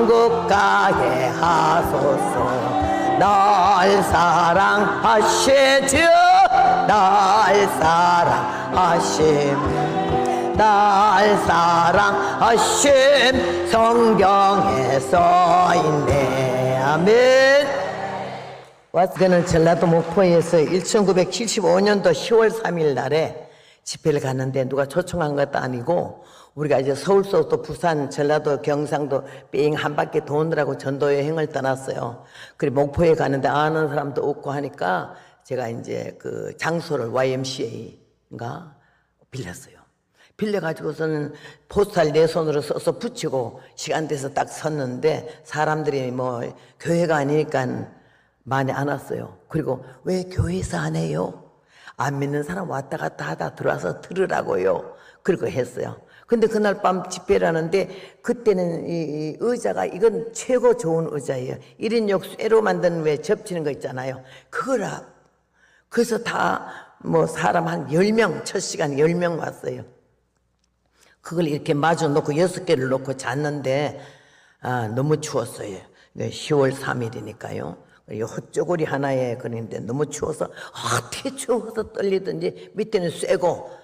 천국 가게 하소서. 날 사랑하시죠. 날 사랑하심. 날 사랑하심. 성경에 써있네. 아멘. 저는 전라도 목포에서 1975년도 10월 3일 날에 집회를 갔는데 누가 초청한 것도 아니고 우리가 이제 서울서부터 부산, 전라도, 경상도 삥 한 바퀴 도느라고 전도 여행을 떠났어요. 그리고 목포에 가는데 아는 사람도 없고 하니까 제가 이제 그 장소를 YMCA인가 빌렸어요. 빌려가지고서는 포스터를 내 손으로 써서 붙이고 시간 돼서 딱 섰는데 사람들이 뭐 교회가 아니니까 많이 안 왔어요. 그리고 왜 교회에서 안 해요? 안 믿는 사람 왔다 갔다 하다 들어와서 들으라고요. 그리고 했어요. 근데 그날 밤 집회를 하는데 그때는 이 의자가 이건 최고 좋은 의자예요. 1인용 쇠로 만든 왜 접치는 거 있잖아요. 그거라. 그래서 다 뭐 사람 한 10명, 첫 시간에 10명 왔어요. 그걸 이렇게 마주 놓고 6개를 놓고 잤는데 너무 추웠어요. 10월 3일이니까요. 헛조골이 하나에 그런데 너무 추워서 어떻게 추워서 떨리든지 밑에는 쇠고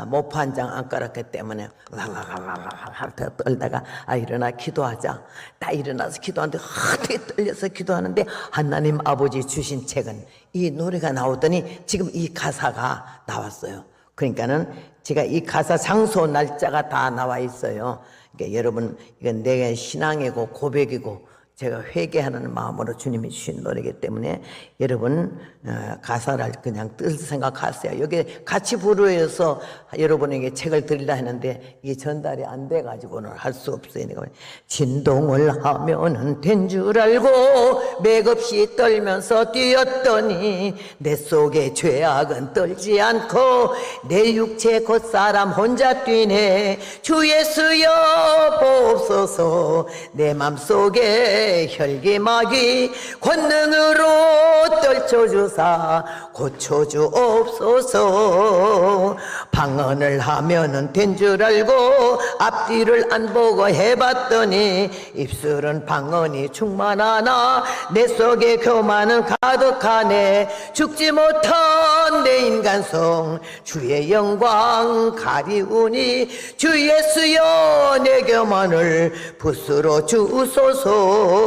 모포 한 장 안 깔았기 때문에 랄랄랄랄랄 떨다가 일어나 기도하자. 딱 일어나서 기도하는데 어떻게 떨려서 기도하는데 하나님 아버지 주신 책은 이 노래가 나오더니 지금 이 가사가 나왔어요. 그러니까는 제가 이 가사 장소 날짜가 다 나와 있어요. 그러니까 여러분 이건 내 신앙이고 고백이고 제가 회개하는 마음으로 주님이 주신 노래이기 때문에 여러분 가사를 그냥 뜻을 생각하세요. 여기 같이 부르어서 여러분에게 책을 드리려 했는데 이게 전달이 안 돼가지고는 할 수 없어요. 진동을 하면은 된 줄 알고 맥없이 떨면서 뛰었더니 내 속에 죄악은 떨지 않고 내 육체 곧사람 혼자 뛰네. 주 예수여 보옵소서. 내 맘속에 혈기마귀 권능으로 떨쳐주사 고쳐주옵소서. 방언을 하면은 된 줄 알고 앞뒤를 안 보고 해봤더니 입술은 방언이 충만하나 내 속에 교만은 가득하네. 죽지 못한 내 인간성 주의 영광 가리우니 주 예수여 내 교만을 붓으로 주소서.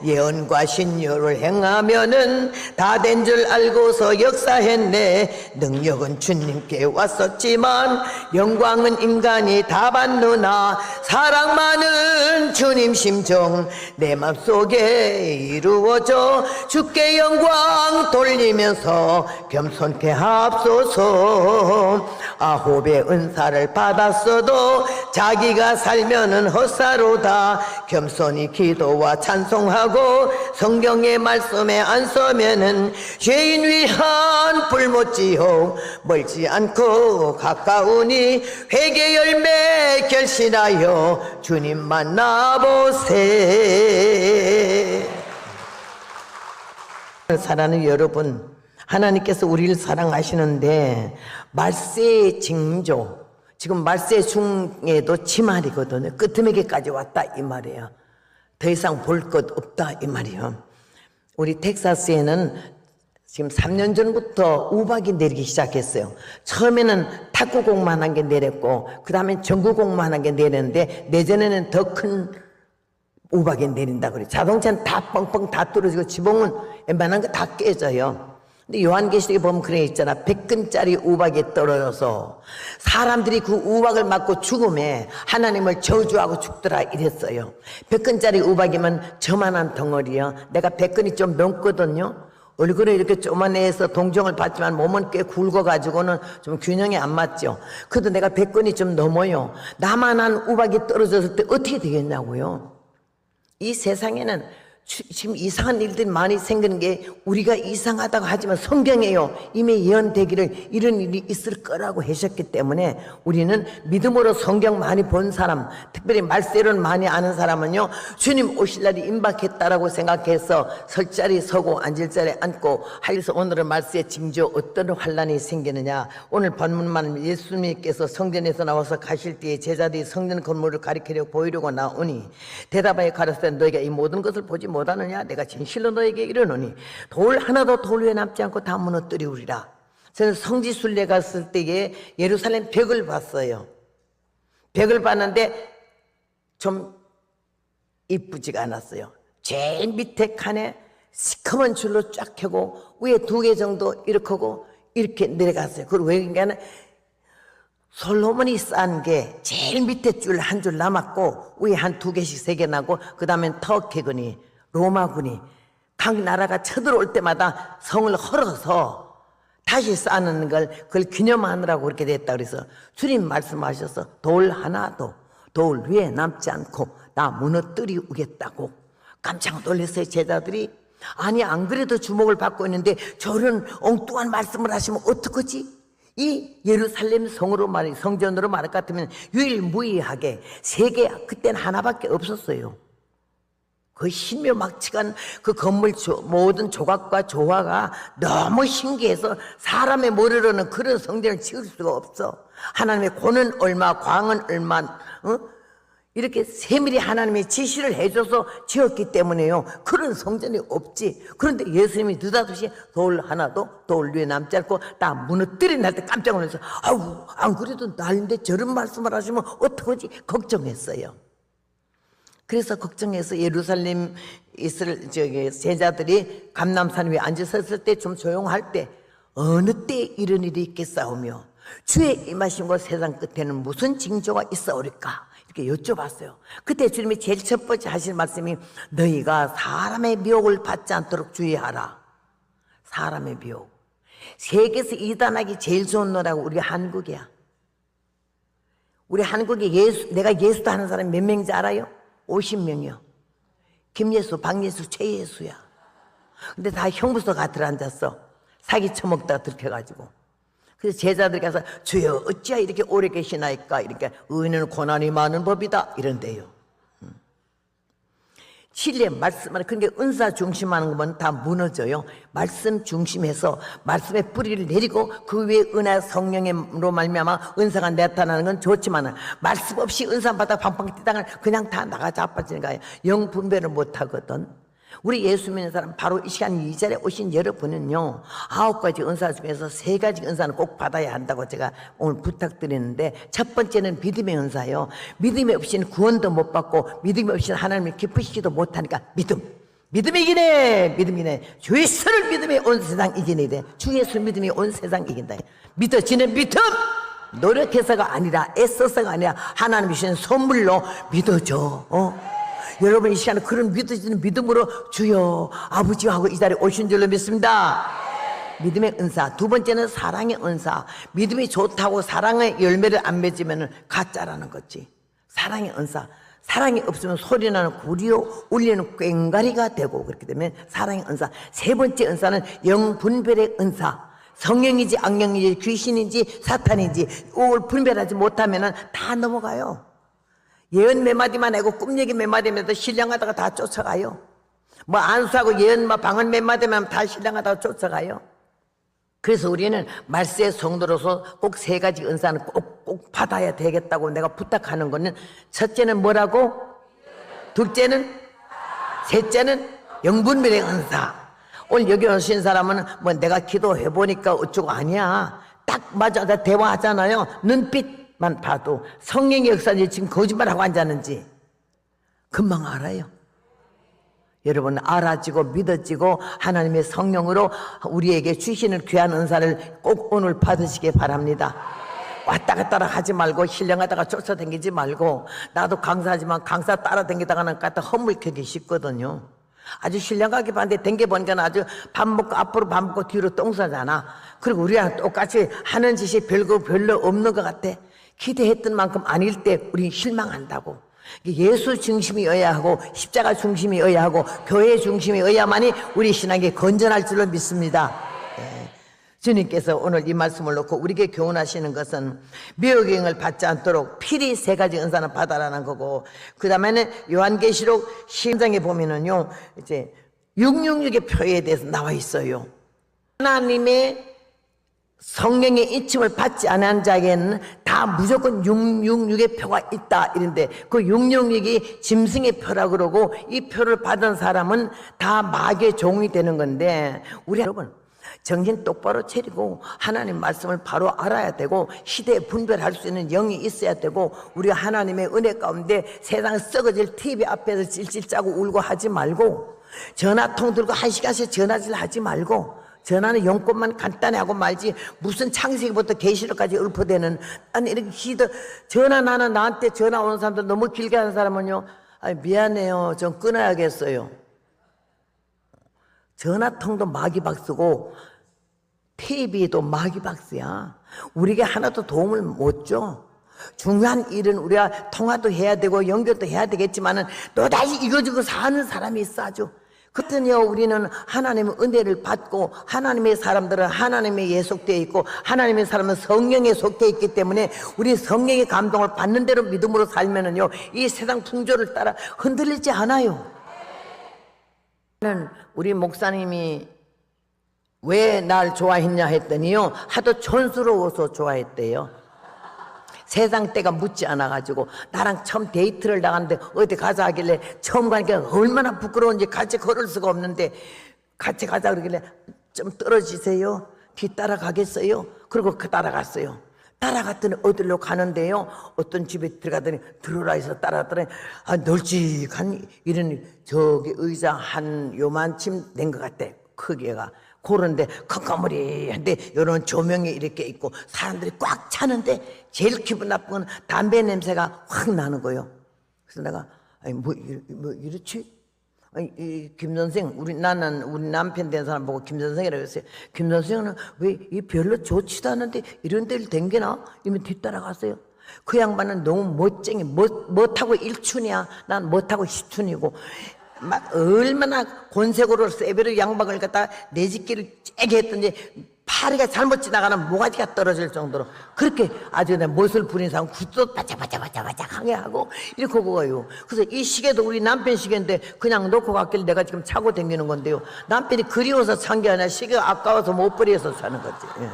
예언과 신유를 행하면은 다 된 줄 알고서 역사했네. 능력은 주님께 왔었지만 영광은 인간이 다 받누나 사랑만은 주님 심정 내 맘속에 이루어져 주께 영광 돌리면서 겸손케 합소서. 아홉의 은사를 받았어도 자기가 살면은 헛사로다. 겸손히 기도와 찬송하고 성경의 말씀에 안 서면은 죄인 위한 불못지옥 멀지 않고 가까우니 회개 열매 결심하여 주님 만나보세. 사랑하는 여러분, 하나님께서 우리를 사랑하시는데 말세의 징조, 지금 말세 중에도 지말이거든요. 끄트머리까지 왔다 이 말이에요. 더 이상 볼 것 없다 이 말이에요. 우리 텍사스에는 지금 3년 전부터 우박이 내리기 시작했어요. 처음에는 탁구공만 한 게 내렸고 그 다음에 전구공만 한 게 내렸는데 내전에는 더 큰 우박이 내린다 그래요. 자동차는 다 뻥뻥 다 뚫어지고 지붕은 웬만한 거 다 깨져요. 근데 요한계시록에 보면 그래 있잖아. 100근짜리 우박이 떨어져서 사람들이 그 우박을 맞고 죽음에 하나님을 저주하고 죽더라 이랬어요. 100근짜리 우박이면 저만한 덩어리요. 내가 100근이 좀 넘거든요. 얼굴은 이렇게 쪼만해서 동정을 받지만 몸은 꽤 굵어가지고는 좀 균형이 안 맞죠. 그래도 내가 100근이 좀 넘어요. 나만한 우박이 떨어졌을 때 어떻게 되겠냐고요. 이 세상에는 지금 이상한 일들이 많이 생기는 게 우리가 이상하다고 하지만 성경에요 이미 예언되기를 이런 일이 있을 거라고 하셨기 때문에 우리는 믿음으로 성경 많이 본 사람, 특별히 말세를 많이 아는 사람은요 주님 오실 날이 임박했다라고 생각해서 설 자리 서고 앉을 자리 앉고 하여서 오늘은 말세의 징조 어떤 환란이 생기느냐. 오늘 본문만 예수님께서 성전에서 나와서 가실 때에 제자들이 성전 건물을 가리키려고 보이려고 나오니 대답하여 가라사대 너희가 이 모든 것을 보지 못하느냐. 내가 진실로 너에게 이르노니 돌 하나도 돌 위에 남지 않고 다 무너뜨리우리라. 저는 성지순례 갔을 때에 예루살렘 벽을 봤어요. 벽을 봤는데 좀 이쁘지가 않았어요. 제일 밑에 칸에 시커먼 줄로 쫙 켜고 위에 2개 정도 이렇게 하고 이렇게 내려갔어요. 그리고 왜 그러냐면 솔로몬이 싼 게 제일 밑에 줄 한 줄 남았고 위에 한 2개씩 3개 나고 그 다음엔 터키군이 로마군이 각 나라가 쳐들어올 때마다 성을 헐어서 다시 쌓는 걸 그걸 기념하느라고 그렇게 됐다. 그래서 주님 말씀하셔서 돌 하나도 돌 위에 남지 않고 다 무너뜨리우겠다고. 깜짝 놀랐어요. 제자들이. 아니 안 그래도 주목을 받고 있는데 저런 엉뚱한 말씀을 하시면 어떡하지? 이 예루살렘 성으로 말해 성전으로 말할 것 같으면 유일무이하게 3개 그때는 하나밖에 없었어요. 그 신묘막측한 그 건물 모든 조각과 조화가 너무 신기해서 사람의 머리로는 그런 성전을 지을 수가 없어. 하나님의 고는 얼마 광은 얼마 이렇게 세밀히 하나님의 지시를 해줘서 지었기 때문에요 그런 성전이 없지. 그런데 예수님이 느닷없이 돌 하나도 돌 위에 남지 않고 다 무너뜨린 할 때 깜짝 놀라서 아우 안 그래도 난데 저런 말씀을 하시면 어떡하지 걱정했어요. 그래서 걱정해서 예루살렘 있을 제자들이 감람산 위에 앉아 섰을 때 좀 조용할 때 어느 때 이런 일이 있겠사오며 주의 임하심과 세상 끝에는 무슨 징조가 있사오리까 이렇게 여쭤봤어요. 그때 주님이 제일 첫 번째 하실 말씀이 너희가 사람의 미혹을 받지 않도록 주의하라. 사람의 미혹. 세계에서 이단하기 제일 좋은 나라가 우리 한국이야. 우리 한국에 내가 예수도 하는 사람이 몇 명인지 알아요? 50명이요. 김예수, 박예수, 최예수야. 근데 다 형부서 gat을 앉았어. 사기 쳐먹다가 들켜가지고. 그래서 제자들 가서 주여 어찌하여 이렇게 오래 계시나이까. 이렇게 의인은 고난이 많은 법이다 이런데요. 진리의 말씀을 그러니까 은사 중심하는 것은 다 무너져요. 말씀 중심해서 말씀의 뿌리를 내리고 그 위에 은혜 성령으로 말미암아 은사가 나타나는 건 좋지만 말씀 없이 은사 받아 팡팡 뛰다가 그냥 다 나가 자빠지는 거예요. 영 분별을 못 하거든. 우리 예수 믿는 사람 바로 이 시간 이 자리에 오신 여러분은요 9가지 은사 중에서 3가지 은사는 꼭 받아야 한다고 제가 오늘 부탁드리는데 첫 번째는 믿음의 은사요. 믿음이 없이는 구원도 못 받고 믿음이 없이는 하나님을 기쁘시지도 못하니까 믿음이 이기네. 주 예수를 믿음이 온 세상 이기네. 주 예수 믿음이 온 세상 이긴다. 믿어지는 믿음 노력해서가 아니라 애써서가 아니라 하나님이 주신 선물로 믿어줘. 여러분 이 시간에 그런 믿어지는 믿음으로 주여 아버지하고 이 자리에 오신 줄로 믿습니다. 믿음의 은사. 2번째는 사랑의 은사. 믿음이 좋다고 사랑의 열매를 안 맺으면 가짜라는 거지. 사랑의 은사. 사랑이 없으면 소리나는 구리요 울리는 꽹과리가 되고 그렇게 되면 사랑의 은사. 3번째 은사는 영분별의 은사. 성령인지 악령인지 귀신인지 사탄인지 이걸 분별하지 못하면 다 넘어가요. 예언 몇 마디만 하고 꿈 얘기 몇 마디면 신령하다가 다 쫓아가요. 뭐 안수하고 예언 방언 몇 마디만 다 신령하다가 쫓아가요. 그래서 우리는 말세의 성도로서 꼭 3가지 은사는 꼭 받아야 되겠다고 내가 부탁하는 거는 첫째는 뭐라고? 둘째는? 셋째는? 영분별의 은사. 오늘 여기 오신 사람은 뭐 내가 기도해보니까 어쩌고 아니야. 딱 맞아. 대화하잖아요. 눈빛만 봐도 성령의 역사인지 지금 거짓말하고 앉았는지 금방 알아요. 여러분 알아지고 믿어지고 하나님의 성령으로 우리에게 주시는 귀한 은사를 꼭 오늘 받으시기 바랍니다. 왔다 갔다 하지 말고 신령하다가 쫓아다니지 말고 나도 강사하지만 강사 따라다니다가는 갖다 허물켜기 쉽거든요. 아주 신령하게 봤는데 댕겨보니까 아주 밥 먹고 앞으로 밥 먹고 뒤로 똥 싸잖아. 그리고 우리랑 똑같이 하는 짓이 별로 없는 것 같아. 기대했던 만큼 아닐 때 우리 실망한다고. 예수 중심이어야 하고 십자가 중심이어야 하고 교회 중심이어야만이 우리 신앙이 건전할 줄로 믿습니다. 주님께서 오늘 이 말씀을 놓고 우리에게 교훈하시는 것은 미혹행을 받지 않도록 필히 세 가지 은사는 받아라는 거고, 그 다음에는 요한계시록 10장에 보면은요, 이제 666의 표에 대해서 나와 있어요. 하나님의 성령의 인침을 받지 않은 자에게는 다 무조건 666의 표가 있다 이런데, 그 666이 짐승의 표라 그러고, 이 표를 받은 사람은 다 마귀의 종이 되는 건데, 우리 여러분 정신 똑바로 차리고 하나님 말씀을 바로 알아야 되고, 시대에 분별할 수 있는 영이 있어야 되고, 우리가 하나님의 은혜 가운데 세상 썩어질 TV 앞에서 찔찔 짜고 울고 하지 말고, 전화통 들고 1시간씩 전화질 하지 말고, 전화는 용건만 간단히 하고 말지 무슨 창세기부터 계시록까지 읊어대는, 아니 이렇게 전화, 나는 나한테 전화 오는 사람들 너무 길게 하는 사람은요, 아니 미안해요, 전 끊어야겠어요. 전화통도 마귀박스고 TV도 마귀박스야. 우리에게 하나도 도움을 못 줘. 중요한 일은 우리가 통화도 해야 되고 연결도 해야 되겠지만은 또다시 이거저거 사는 사람이 있어 아주. 그때요, 우리는 하나님의 은혜를 받고, 하나님의 사람들은 하나님의 예 속되어 있고, 하나님의 사람은 성령에 속되어 있기 때문에 우리 성령의 감동을 받는 대로 믿음으로 살면은요, 이 세상 풍조를 따라 흔들리지 않아요. 우리 목사님이 왜 날 좋아했냐 했더니요, 하도 촌스러워서 좋아했대요. 세상 때가 묻지 않아가지고, 나랑 처음 데이트를 나갔는데 어디 가자 하길래, 처음 가니까 얼마나 부끄러운지 같이 걸을 수가 없는데 같이 가자 그러길래, 좀 떨어지세요, 뒤따라 가겠어요? 그리고 따라갔어요. 따라갔더니 어디로 가는데요, 어떤 집에 들어가더니 들어라 해서 따라갔더니, 널찍한 이런 저기 의자 한 요만침 된 것 같대, 크기가. 그런데 컴컴머리한데 이런 조명이 이렇게 있고 사람들이 꽉 차는데, 제일 기분 나쁜 건 담배 냄새가 확 나는 거예요. 그래서 내가, 아니 뭐 이렇지? 아니, 김 선생, 나는 우리 남편 된 사람 보고 김 선생이라고 했어요. 김 선생은 왜 이 별로 좋지도 않은데 이런 데를 댕기나? 이러면 뒤따라갔어요. 그 양반은 너무 멋쟁이, 못하고 일춘이야. 난 못하고 십춘이고. 막 얼마나 곤색으로 세베르 양박을 갖다 내집기를 째게 했던지, 파리가 잘못 지나가는 모가지가 떨어질 정도로 그렇게 아주 멋을 부린 사람 굿도 바짝바짝바짝바짝 하게 하고 이렇게 보고요. 그래서 이 시계도 우리 남편 시계인데 그냥 놓고 갔길래 내가 지금 차고 다니는 건데요, 남편이 그리워서 산 게 아니라 시계가 아까워서 못 버려서 사는 거지. 예.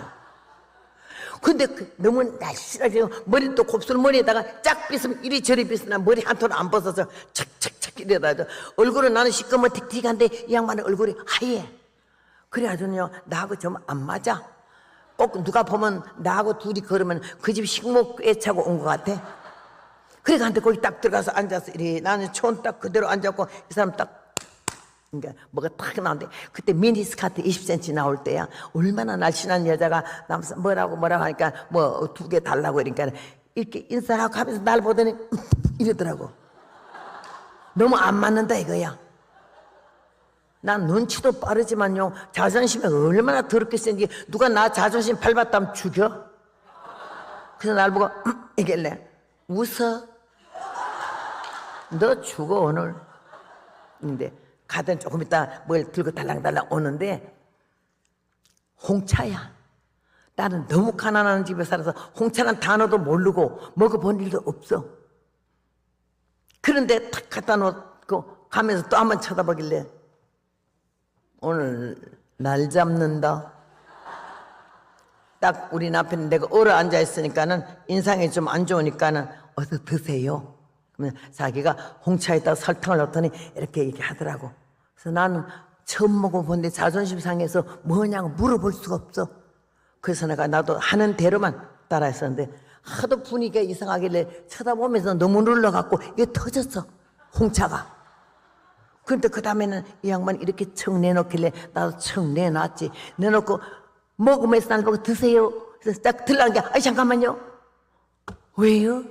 근데 너무 날씬하게 머리도 곱슬머리에다가 짝 빗으면 이리저리 빗으나 머리 한 톨 안 벗어서 착착착 이래다. 얼굴은 나는 시꺼멓틱틱한데 이 양반의 얼굴이 하얘. 그래가지고요, 나하고 좀 안 맞아. 꼭 누가 보면 나하고 둘이 걸으면 그 집 식목 꿰차고 온 것 같아. 그래가지고 거기 딱 들어가서 앉아서 이래, 나는 촌 딱 그대로 앉았고 이 사람 딱, 그러니까 뭐가 탁 나오는데, 그때 미니스커트 20cm 나올 때야. 얼마나 날씬한 여자가 남사 뭐라고 하니까 뭐 2개 달라고 그러니까 이렇게 인사하고 하면서 날 보더니 이러더라고. 너무 안 맞는다 이거야. 난 눈치도 빠르지만요, 자존심이 얼마나 더럽게 센지, 누가 나 자존심 밟았다면 죽여? 그래서 날 보고 이길래 웃어. 너 죽어 오늘. 근데 가든 조금 있다 뭘 들고 달랑달랑 오는데 홍차야. 나는 너무 가난한 집에 살아서 홍차란 단어도 모르고 먹어본 일도 없어. 그런데 탁 갖다 놓고 가면서 또 한번 쳐다보길래, 오늘 날 잡는다. 딱 우리 남편, 내가 얼어 앉아 있으니까는 인상이 좀 안 좋으니까는 어서 드세요. 그러면 자기가 홍차에다 설탕을 넣더니 이렇게 하더라고. 그래서 나는 처음 먹어보는데 자존심 상해서 뭐냐고 물어볼 수가 없어. 그래서 내가 나도 하는 대로만 따라했었는데, 하도 분위기가 이상하길래 쳐다보면서 너무 눌러갖고 이게 터졌어, 홍차가. 그런데 그 다음에는 이 양반이 이렇게 청 내놓길래 나도 청 내놨지. 내놓고 먹으면서 날 보고 드세요. 그래서 딱 들라는 게, 아이 잠깐만요. 왜요?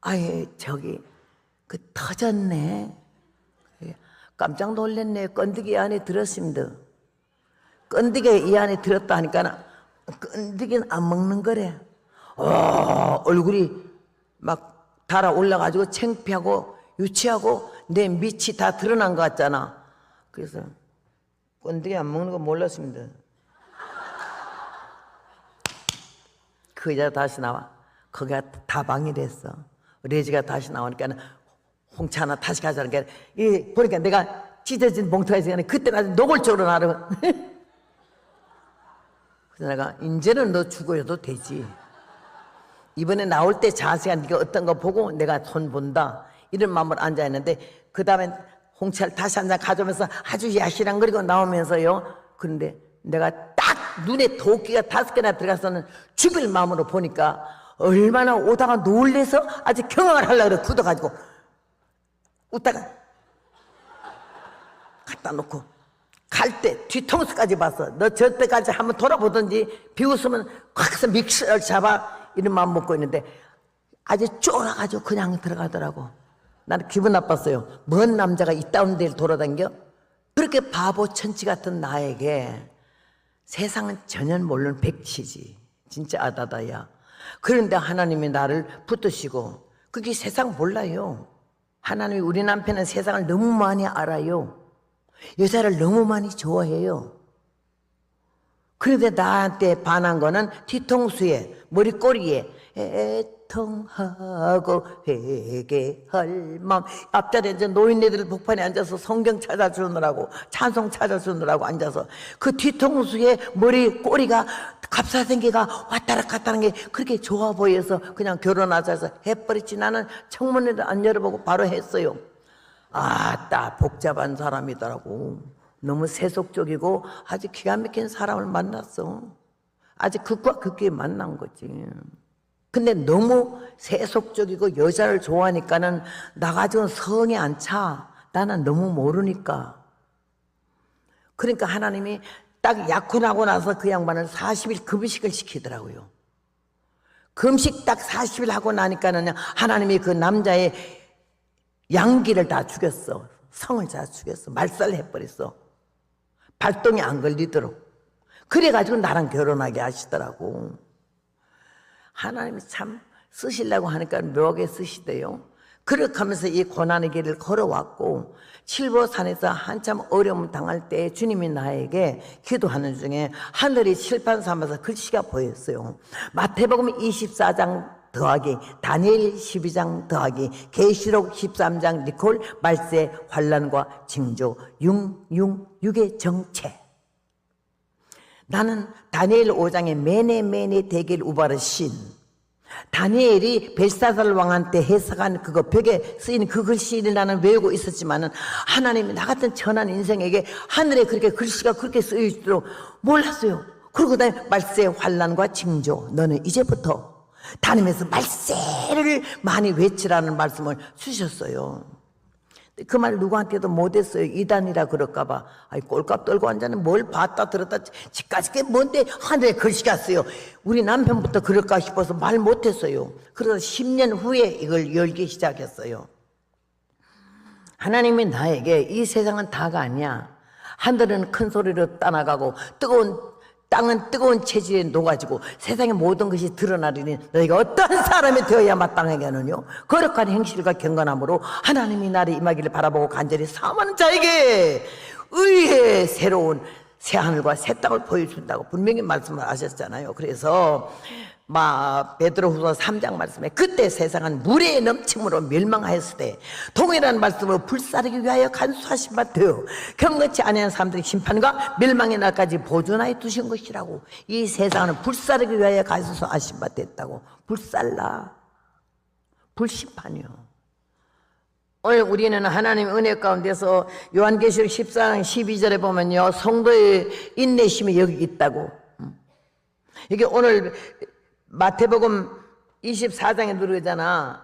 아예 저기 그 터졌네. 깜짝 놀랐네. 건더기 안에 들었습니다. 건더기 이 안에 들었다 하니까 건더기는 안 먹는 거래. 얼굴이 막 달아 올라가지고 창피하고 유치하고 내 밑이 다 드러난 것 같잖아. 그래서 건더기 안 먹는 거 몰랐습니다. 그 여자 다시 나와. 거기가 다방이 됐어. 레지가 다시 나오니까 홍차 하나 다시 가자니까 이 보니까 내가 찢어진 봉투가 있으니까 그때는 아주 노골적으로 나를 그래서 내가 이제는 너 죽어도 되지. 이번에 나올 때 자세가 네가 어떤 거 보고 내가 손 본다 이런 마음으로 앉아있는데 그 다음에 홍차를 다시 한 잔 가져오면서 아주 야실한거리고 나오면서요. 그런데 내가 딱 눈에 도끼가 5개나 들어가서는 죽일 마음으로 보니까 얼마나 오다가 놀래서 아주 경악을 하려고 그래. 굳어가지고 웃다가 갖다 놓고 갈 때 뒤통수까지 봤어. 너 저때까지 한번 돌아보든지 비웃으면 확서 믹스를 잡아 이런 마음 먹고 있는데 아주 쫄아가지고 그냥 들어가더라고. 나는 기분 나빴어요. 먼 남자가 이따운 데를 돌아다녀? 그렇게 바보 천치 같은 나에게 세상은 전혀 모르는 백치지. 진짜 아다다야. 그런데 하나님이 나를 붙드시고 그게 세상 몰라요. 하나님이 우리 남편은 세상을 너무 많이 알아요. 여자를 너무 많이 좋아해요. 그런데 나한테 반한 거는 뒤통수에 머리꼬리에 애통하고 회개할 마음. 앞자리에 이제 노인네들 복판에 앉아서 성경 찾아주느라고 찬송 찾아주느라고 앉아서 그 뒤통수에 머리꼬리가 갑사생기가 왔다라 갔다는 게 그렇게 좋아 보여서 그냥 결혼하자 해서 해버렸지. 나는 청문회를 안 열어보고 바로 했어요. 아따 복잡한 사람이더라고. 너무 세속적이고 아주 기가 막힌 사람을 만났어. 아주 극과 극에 만난 거지. 근데 너무 세속적이고 여자를 좋아하니까는 나 가지고는 성이 안 차. 나는 너무 모르니까. 그러니까 하나님이 딱 약혼하고 나서 그 양반을 40일 금식을 시키더라고요. 금식 딱 40일 하고 나니까는 하나님이 그 남자의 양기를 다 죽였어. 성을 다 죽였어. 말살해버렸어. 발동이 안 걸리도록. 그래가지고 나랑 결혼하게 하시더라고. 하나님이 참 쓰시려고 하니까 묘하게 쓰시대요. 그렇게 하면서 이 고난의 길을 걸어왔고 칠보산에서 한참 어려움 당할 때 주님이 나에게 기도하는 중에 하늘이 칠판 삼아서 글씨가 보였어요. 마태복음 24장 더하기 다니엘 12장 더하기 계시록 13장 니콜 말세 환난과 징조 666의 정체. 나는 다니엘 5장의 메네 대길 우바르 신, 다니엘이 벨사살 왕한테 해석한 그거 벽에 쓰인 그 글씨를 나는 외우고 있었지만은 하나님이 나 같은 천한 인생에게 하늘에 그렇게 글씨가 그렇게 쓰여 있도록 몰랐어요. 그리고 그다음에 말세 환난과 징조, 너는 이제부터 다니면서 말세를 많이 외치라는 말씀을 주셨어요. 그 말 누구한테도 못했어요. 이단이라 그럴까봐. 아이 꼴값 떨고 앉아는 뭘 봤다 들었다 집까지 게 뭔데 하늘에 글씨가 쓰여. 우리 남편부터 그럴까 싶어서 말 못했어요. 그래서 10년 후에 이걸 열기 시작했어요. 하나님이 나에게 이 세상은 다가 아니야. 하늘은 큰 소리로 떠나가고 땅은 뜨거운 체질에 녹아지고 세상의 모든 것이 드러나리니 너희가 어떠한 사람이 되어야 마땅하겠느냐. 거룩한 행실과 경건함으로 하나님이 나를 임하기를 바라보고 간절히 사모하는 자에게 의의 새로운 새하늘과 새 땅을 보여준다고 분명히 말씀을 하셨잖아요. 그래서 베드로후서 3장 말씀에 그때 세상은 물의 넘침으로 멸망하였을 때 동일한 말씀으로 불사르기 위하여 간수하신 바 되어 경건치 아니한 사람들의 심판과 멸망의 날까지 보존하여 두신 것이라고. 이 세상은 불사르기 위하여 간수하신 바 됐다고. 불살라 불심판이요. 오늘 우리는 하나님의 은혜 가운데서 요한계시록 14장 12절에 보면요, 성도의 인내심이 여기 있다고. 이게 오늘 마태복음 24장에 누르잖아.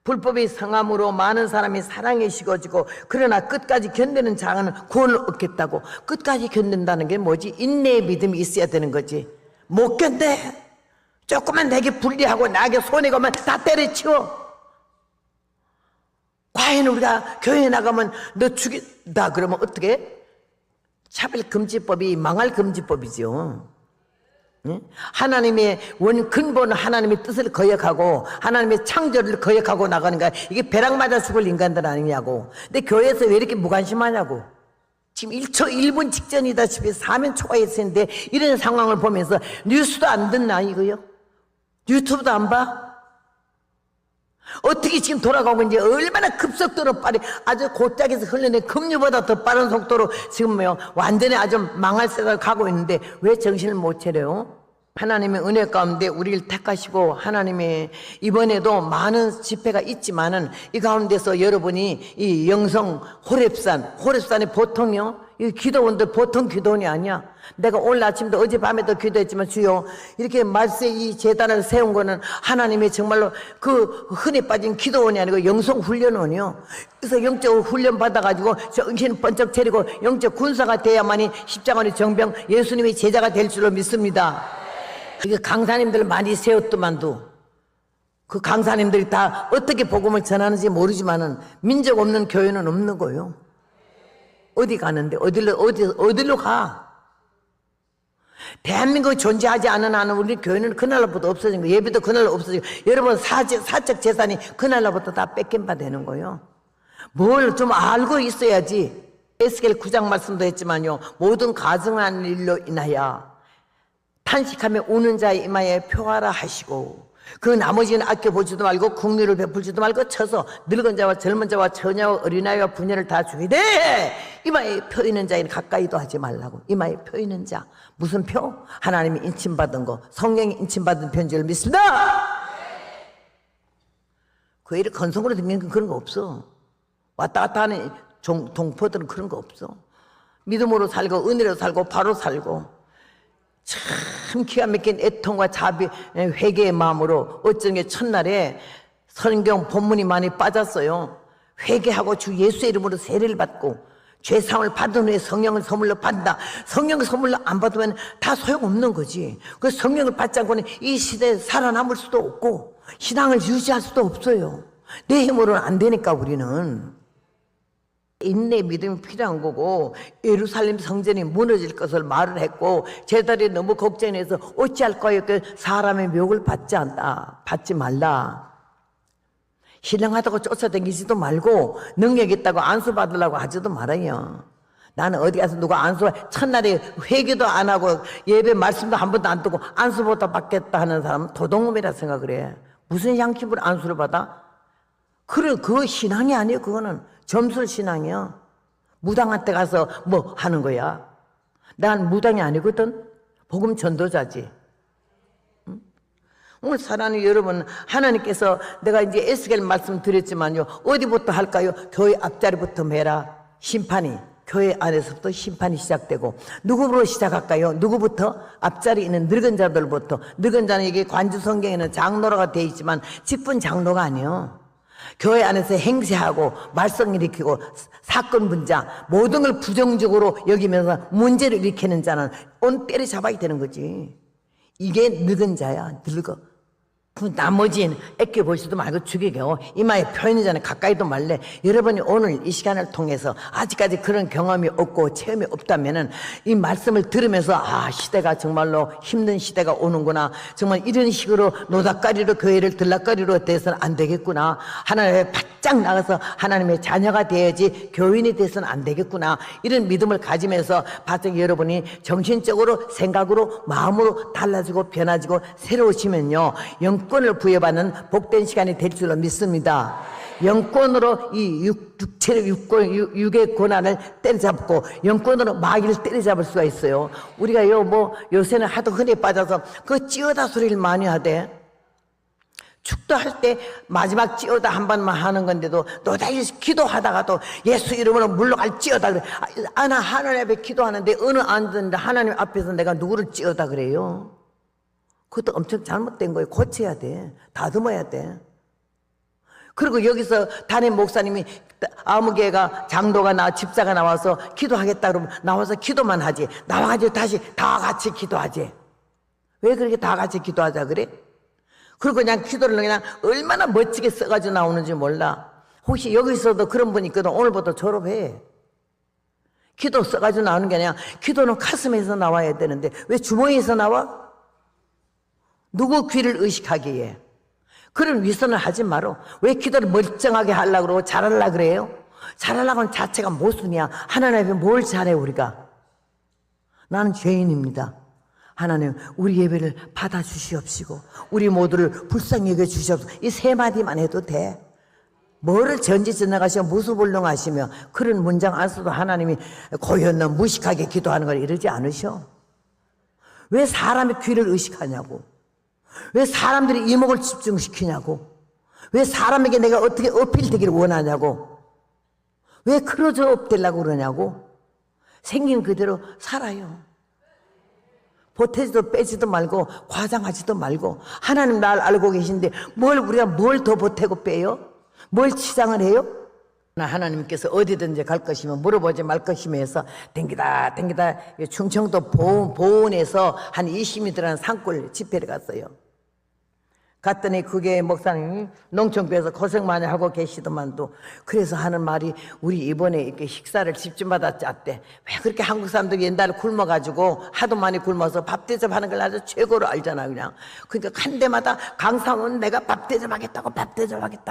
불법이 성함으로 많은 사람이 사랑에 식어지고 그러나 끝까지 견디는 자는 구원을 얻겠다고. 끝까지 견딘다는 게 뭐지? 인내의 믿음이 있어야 되는 거지. 못 견뎌. 조금만 내게 불리하고 나에게 손해 가면 다 때려치워. 과연 우리가 교회에 나가면 너 죽인다 그러면 어떻게? 차별금지법이 망할 금지법이죠. 응? 하나님의 근본 하나님의 뜻을 거역하고 하나님의 창조를 거역하고 나가는 거야. 이게 벼락 맞아 죽을 인간들 아니냐고. 근데 교회에서 왜 이렇게 무관심하냐고. 지금 1초 1분 직전이다시피 사면 초과했었는데 이런 상황을 보면서 뉴스도 안 듣나 이거요? 유튜브도 안 봐? 어떻게 지금 돌아가고 있는지 얼마나 급속도로 빠르게 아주 곧장에서 흘러내 급류보다 더 빠른 속도로 지금 완전히 아주 망할 세상을 가고 있는데 왜 정신을 못 차려요? 하나님의 은혜 가운데 우리를 택하시고 하나님의 이번에도 많은 집회가 있지만은 이 가운데서 여러분이 이 영성 호렙산이 보통요 이 기도원들 보통 기도원이 아니야. 내가 오늘 아침도 어젯밤에도 기도했지만 주여 이렇게 말세 이 재단을 세운 거는 하나님의 정말로 그 흔히 빠진 기도원이 아니고 영성 훈련원이요. 그래서 영적 훈련 받아가지고 정신 번쩍 차리고 영적 군사가 돼야만이 십자가의 정병 예수님의 제자가 될 줄로 믿습니다. 이게 강사님들 많이 세웠더만도 그 강사님들이 다 어떻게 복음을 전하는지 모르지만은 민족 없는 교회는 없는 거예요. 어디 가는데 어디로 가? 대한민국이 존재하지 않은 한은 우리 교회는 그날로부터 없어진 거예요. 예배도 그날로 없어지고 여러분 사적 재산이 그날로부터 다 뺏긴 바 되는 거예요. 뭘 좀 알고 있어야지. 에스겔 9장 말씀도 했지만요, 모든 가증한 일로 인하여 탄식하며 우는 자의 이마에 표하라 하시고 그 나머지는 아껴보지도 말고 국리를 베풀지도 말고 쳐서 늙은 자와 젊은 자와 처녀와 어린아이와 부녀를 다 죽이되 이마에 표 있는 자에는 가까이도 하지 말라고. 이마에 표 있는 자 무슨 표? 하나님이 인침받은 거, 성령이 인침받은 표인 줄 믿습니다. 그 일을 건성으로 듣는 건 그런 거 없어. 왔다 갔다 하는 동포들은 그런 거 없어. 믿음으로 살고 은혜로 살고 바로 살고 참 기가 막힌 애통과 자비, 회개의 마음으로 어쩐 게 첫날에 성경 본문이 많이 빠졌어요. 회개하고 주 예수의 이름으로 세례를 받고 죄사함을 받은 후에 성령을 선물로 받는다. 성령을 선물로 안 받으면 다 소용없는 거지. 그 성령을 받지 않고는 이 시대에 살아남을 수도 없고 신앙을 유지할 수도 없어요. 내 힘으로는 안 되니까 우리는. 인내 믿음이 필요한 거고 예루살렘 성전이 무너질 것을 말을 했고 제자들이 너무 걱정해서 어찌할 거예요? 사람의 묘를 받지 말라. 신령하다고 쫓아다니지도 말고 능력 있다고 안수 받으려고 하지도 말아요. 나는 어디 가서 누가 안수 첫날에 회개도 안 하고 예배 말씀도 한 번도 안 듣고 안수부터 받겠다 하는 사람은 도둑놈이라 생각을 해. 무슨 양심으로 안수를 받아? 그거 신앙이 아니에요. 그거는 점술 신앙이야. 무당한테 가서 뭐 하는 거야. 난 무당이 아니거든. 복음 전도자지. 응? 오늘 사랑하는 여러분, 하나님께서 내가 이제 에스겔 말씀 드렸지만요, 어디부터 할까요? 교회 앞자리부터 매라. 심판이 교회 안에서부터 심판이 시작되고 누구로 시작할까요? 누구부터? 앞자리에 있는 늙은 자들부터. 늙은 자는 이게 관주 성경에는 장로라가 되어 있지만 직분 장로가 아니에요. 교회 안에서 행세하고 말썽 일으키고 사건 분자 모든 걸 부정적으로 여기면서 문제를 일으키는 자는 온 때려잡아야 되는 거지. 이게 늙은 자야. 늙어. 그 나머지는 애껴보지도 말고 죽이고 이마에 표 있는 자는 가까이도 말래. 여러분이 오늘 이 시간을 통해서 아직까지 그런 경험이 없고 체험이 없다면은 이 말씀을 들으면서 아, 시대가 정말로 힘든 시대가 오는구나. 정말 이런 식으로 노닥거리로 교회를 들락거리로 돼서는 안 되겠구나. 하나님의 바짝 나가서 하나님의 자녀가 돼야지 교인이 돼서는 안 되겠구나. 이런 믿음을 가지면서 바짝 여러분이 정신적으로 생각으로 마음으로 달라지고 변화지고 새로우시면요, 영권을 부여받는 복된 시간이 될 줄로 믿습니다. 영권으로 이 육의 고난을 때려잡고 영권으로 마귀를 때려잡을 수가 있어요. 우리가 요새는 하도 흔히 빠져서 그 찌어다 소리를 많이 하대. 축도할 때 마지막 찌어다 한 번만 하는 건데도 노다지 기도하다가도 예수 이름으로 물러갈 찌어다 그래. 나 하나님 앞에 기도하는데 어느 안 듣는데 하나님 앞에서 내가 누구를 찌어다 그래요? 그것도 엄청 잘못된 거예요. 고쳐야 돼. 다듬어야 돼. 그리고 여기서 담임 목사님이 아무 개가 장로가 집사가 나와서 기도하겠다 그러면 나와서 기도만 하지. 나와가지고 다시 다 같이 기도하지. 왜 그렇게 다 같이 기도하자 그래? 그리고 그냥 기도를 그냥 얼마나 멋지게 써가지고 나오는지 몰라. 혹시 여기서도 그런 분 있거든. 오늘부터 졸업해. 기도 써가지고 나오는 게 아니라 기도는 가슴에서 나와야 되는데 왜 주머니에서 나와? 누구 귀를 의식하기에. 그런 위선을 하지 마라. 왜 기도를 멀쩡하게 하려고 그러고 잘하려고 그래요? 잘하려고 하는 자체가 모순이야. 하나님 앞에 뭘 잘해 우리가? 나는 죄인입니다. 하나님 우리 예배를 받아주시옵시고 우리 모두를 불쌍히 여겨주시옵소서. 이 세 마디만 해도 돼. 뭐를 전지전능하시며 무수불능하시며 그런 문장 안 써도 하나님이 고연는 무식하게 기도하는 걸 이러지 않으셔. 왜 사람의 귀를 의식하냐고. 왜 사람들이 이목을 집중시키냐고. 왜 사람에게 내가 어떻게 어필되기를 원하냐고. 왜 그러저 업되려고 그러냐고. 생긴 그대로 살아요. 보태지도 빼지도 말고 과장하지도 말고. 하나님 날 알고 계신데 우리가 뭘 더 보태고 빼요? 뭘 치장을 해요? 하나님께서 어디든지 갈 것이면 물어보지 말 것이며 해서 댕기다 충청도 보은에서 한 20미 들어간 산골 집회를 갔어요. 갔더니 그게 목사님이 농촌교회에서 고생 많이 하고 계시더만도 그래서 하는 말이 우리 이번에 이렇게 식사를 집집마다 짰대. 왜 그렇게 한국 사람들이 옛날에 굶어가지고 하도 많이 굶어서 밥 대접하는 걸 아주 최고로 알잖아 그냥. 그러니까 한 데마다 강사는 내가 밥 대접하겠다고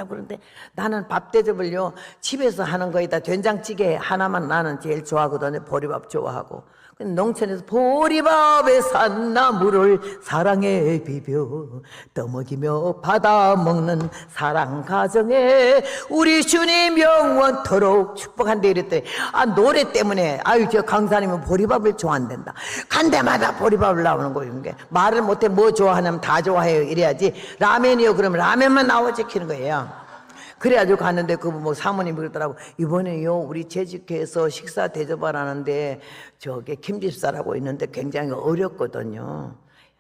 그러는데 나는 밥 대접을요 집에서 하는 거에다 된장찌개 하나만 나는 제일 좋아하거든요. 보리밥 좋아하고. 농촌에서 보리밥에 산 나물을 사랑에 비벼 떠먹이며 받아먹는 사랑 가정에 우리 주님 영원토록 축복한대 이랬더니 노래 때문에 저 강사님은 보리밥을 좋아한단다. 간 데마다 보리밥을 나오는 거예요. 말을 못해 뭐 좋아하냐면 다 좋아해요 이래야지. 라면이요 그러면 라면만 나오지 키는 거예요. 그래가지고 갔는데 사모님이 그러더라고. 이번에요 우리 재직회에서 식사 대접을 하는데 저게 김집사라고 있는데 굉장히 어렵거든요.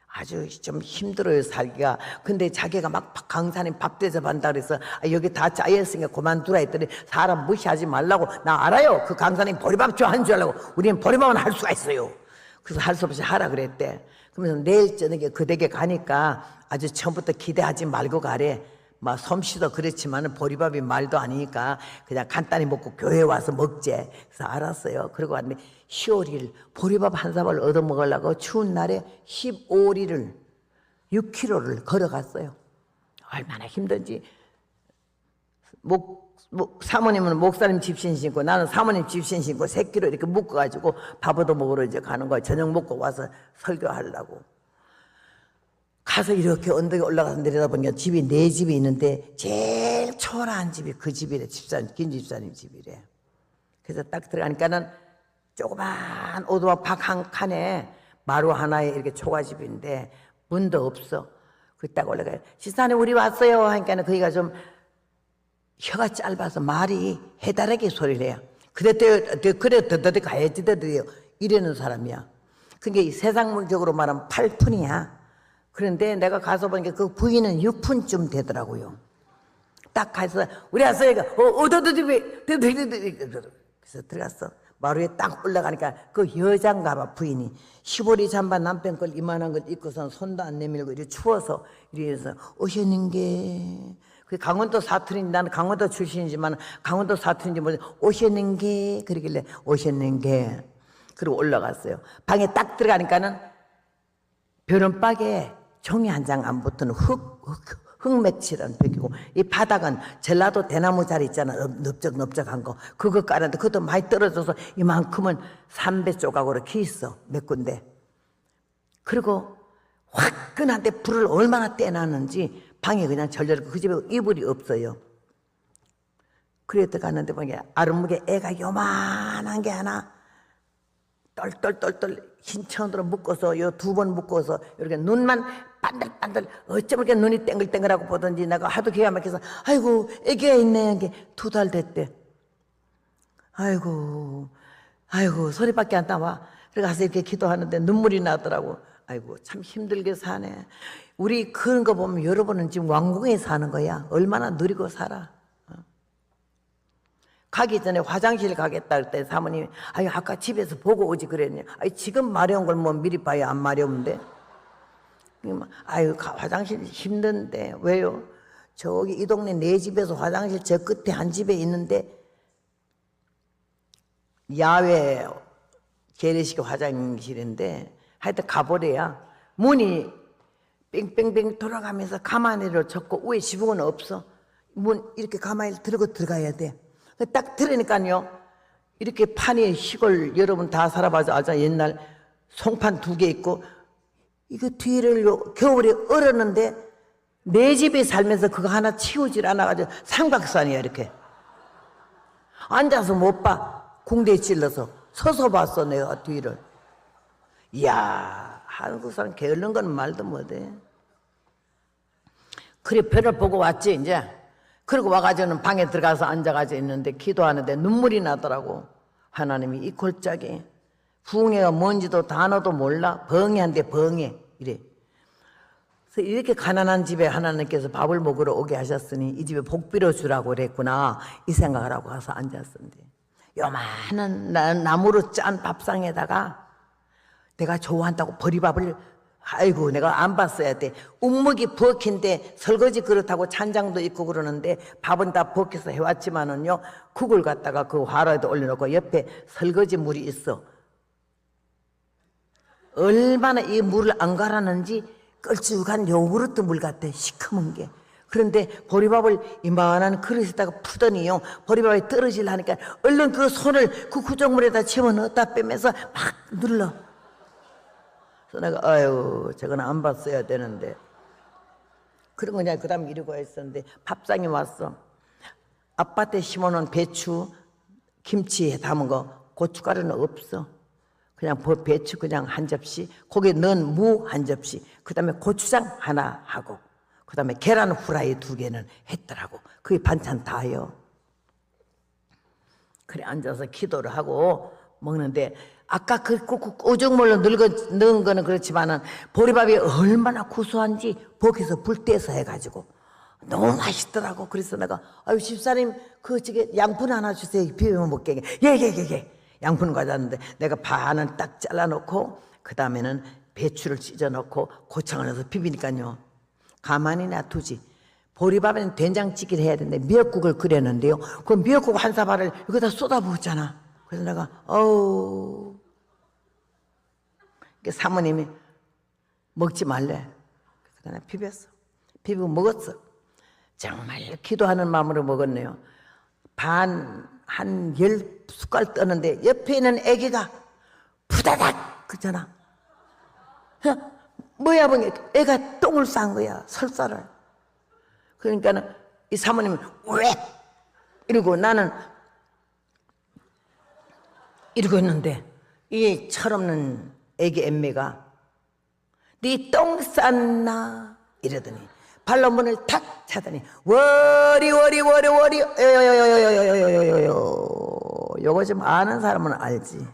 아주 좀 힘들어요 살기가. 근데 자기가 막 강사님 밥 대접한다 그래서 여기 다 짜였으니까 그만두라 했더니 사람 무시하지 말라고. 나 알아요 그 강사님 보리밥 좋아하는 줄 알고. 우리는 보리밥은 할 수가 있어요. 그래서 할 수 없이 하라 그랬대. 그러면서 내일 저녁에 그 댁에 가니까 아주 처음부터 기대하지 말고 가래. 막 솜씨도 그렇지만 보리밥이 말도 아니니까 그냥 간단히 먹고 교회 와서 먹재. 그래서 알았어요. 그러고 왔는데 10월일 보리밥 한 사발 얻어 먹으려고 추운 날에 15리를 6km를 걸어갔어요. 얼마나 힘든지. 사모님은 목사님 집신 신고 나는 사모님 집신 신고 3km 이렇게 묶어가지고 밥 얻어 먹으러 이제 가는 거예요. 저녁 먹고 와서 설교하려고. 가서 이렇게 언덕에 올라가서 내려다보니까 집이 4집이 있는데 제일 초라한 집이 그 집이래. 김 집사님 집이래. 그래서 딱 들어가니까는 조그만 오두막 박 한 칸에 마루 하나에 이렇게 초가집인데 문도 없어. 그 딱 올라가요. 집사님 우리 왔어요 하니까는 거기가 좀 혀가 짧아서 말이 해다르게 소리를 해요. 그래 더더 가야지 더더요 이러는 사람이야. 그게 세상적으로 말하면 8푼이야. 그런데 내가 가서 보니까 그 부인은 6푼쯤 되더라고요. 딱 가서 우리 왔어요. 그래서 들어갔어. 마루에 딱 올라가니까 그 여잔가 봐 부인이. 15리 잠바 남편 걸 이만한 걸 입고선 손도 안 내밀고 이렇게 추워서 이래서 오셨는게. 그 강원도 사투리인지 나는 강원도 출신이지만 강원도 사투리인지 모르겠는데 오셨는게 그러길래 오셨는게. 그리고 올라갔어요. 방에 딱 들어가니까는 벼른박에 종이 한 장 안 붙은 흑맥칠한 벽이고 이 바닥은 전라도 대나무 자리 있잖아. 넓적넓적한 거. 그거 깔았는데 그것도 많이 떨어져서 이만큼은 3배 조각으로 키 있어. 몇 군데. 그리고 화끈한데 불을 얼마나 떼놨는지 방에 그냥 절절하고 그 집에 이불이 없어요. 그래 들어갔는데 보니까 아랫목에 애가 요만한 게 하나 똘똘똘똘 흰 천으로 묶어서 요 2번 묶어서 이렇게 눈만 반들반들 어쩜 이렇게 눈이 땡글땡글하고 보던지 내가 하도 기가 막혀서 아이고 애기가 있네. 이게 2달 됐대. 아이고 소리밖에 안 나와. 그래서 가서 이렇게 기도하는데 눈물이 나더라고. 아이고 참 힘들게 사네. 우리 그런 거 보면 여러분은 지금 왕궁에 사는 거야. 얼마나 누리고 살아. 가기 전에 화장실 가겠다 그랬더니 사모님이 아까 집에서 보고 오지 그랬냐. 지금 마려운 걸 뭐 미리 봐야 안 마려운데. 화장실 힘든데. 왜요? 저기 이 동네 내 집에서 화장실 저 끝에 한 집에 있는데 야외 재래식 화장실인데 하여튼 가보래야 문이 뺑뺑뺑 돌아가면서 가마니를 젓고 위에 지붕은 없어. 문 이렇게 가마니를 들고 들어가야 돼. 딱 들으니까요, 이렇게 판이 시골 여러분 다 살아봐서 아자 옛날 송판 2개 있고, 이거 뒤를 겨울에 얼었는데 내 집에 살면서 그거 하나 치우질 않아가지고 삼각산이야. 이렇게 앉아서 못 봐. 궁대에 찔러서 서서 봤어 내가 뒤를. 이야, 한국 사람 게으른 건 말도 못해. 그래 별을 보고 왔지 이제. 그리고 와가지고는 방에 들어가서 앉아가지고 있는데 기도하는데 눈물이 나더라고. 하나님이 이 골짜기 부흥회가 뭔지도 단어도 몰라. 벙해한데 벙해 이래. 그래서 이렇게 가난한 집에 하나님께서 밥을 먹으러 오게 하셨으니 이 집에 복 빌어주라고 그랬구나, 이 생각을 하고 가서 앉았는데, 요만한 나무로 짠 밥상에다가 내가 좋아한다고 보리밥을, 아이고 내가 안 봤어야 돼. 움묵이 부엌인데 설거지 그릇하고 찬장도 있고 그러는데 밥은 다 부엌에서 해왔지만은요, 국을 갖다가 그 화로에다 올려놓고 옆에 설거지 물이 있어. 얼마나 이 물을 안 갈았는지 걸쭉한 요구르트 물 같아, 시커먼 게. 그런데 보리밥을 이만한 그릇에다가 푸더니요, 보리밥이 떨어지려니까 얼른 그 손을 그 구정물에다 채워 넣었다 빼면서 막 눌러. 그래서 내가 아유 저건 안 봤어야 되는데, 그런 거냐. 그 다음에 이러고 있었는데 밥상이 왔어. 아파트에 심어놓은 배추, 김치에 담은 거, 고춧가루는 없어. 그냥 배추 그냥 한 접시, 거기에 넣은 무 한 접시, 그 다음에 고추장 하나 하고, 그 다음에 계란 후라이 2개는 했더라고. 그게 반찬 다요. 그래 앉아서 기도를 하고 먹는데, 아까 그 오죽물로 넣은 거는 그렇지만은 보리밥이 얼마나 구수한지 부엌에서 불 떼서 해가지고 너무 맛있더라고. 그래서 내가 아유 집사님 그 저기 양푼 하나 주세요, 비벼 먹게. 예. 양푼 가져왔는데 내가 반은 딱 잘라놓고 그 다음에는 배추를 찢어놓고 고창을 넣어서 비비니까요, 가만히 놔두지. 보리밥에는 된장찌개를 해야 되는데 미역국을 끓였는데요, 그 미역국 한 사발을 여기다 쏟아부었잖아. 그래서 내가 어우, 사모님이 먹지 말래. 그래서 그냥 비볐어. 비비고 먹었어. 정말 기도하는 마음으로 먹었네요. 한 10숟갈 떠는데 옆에 있는 애기가 푸다닥 그잖아. 뭐야 보니 애가 똥을 싼 거야, 설사를. 그러니까는 이 사모님은 왜 이러고 나는 이러고 있는데, 이 철없는 애기 엠매가 네 똥 쌌나 이러더니 발로 문을 탁 차더니 워리 요거 좀 아는 사람은 알지.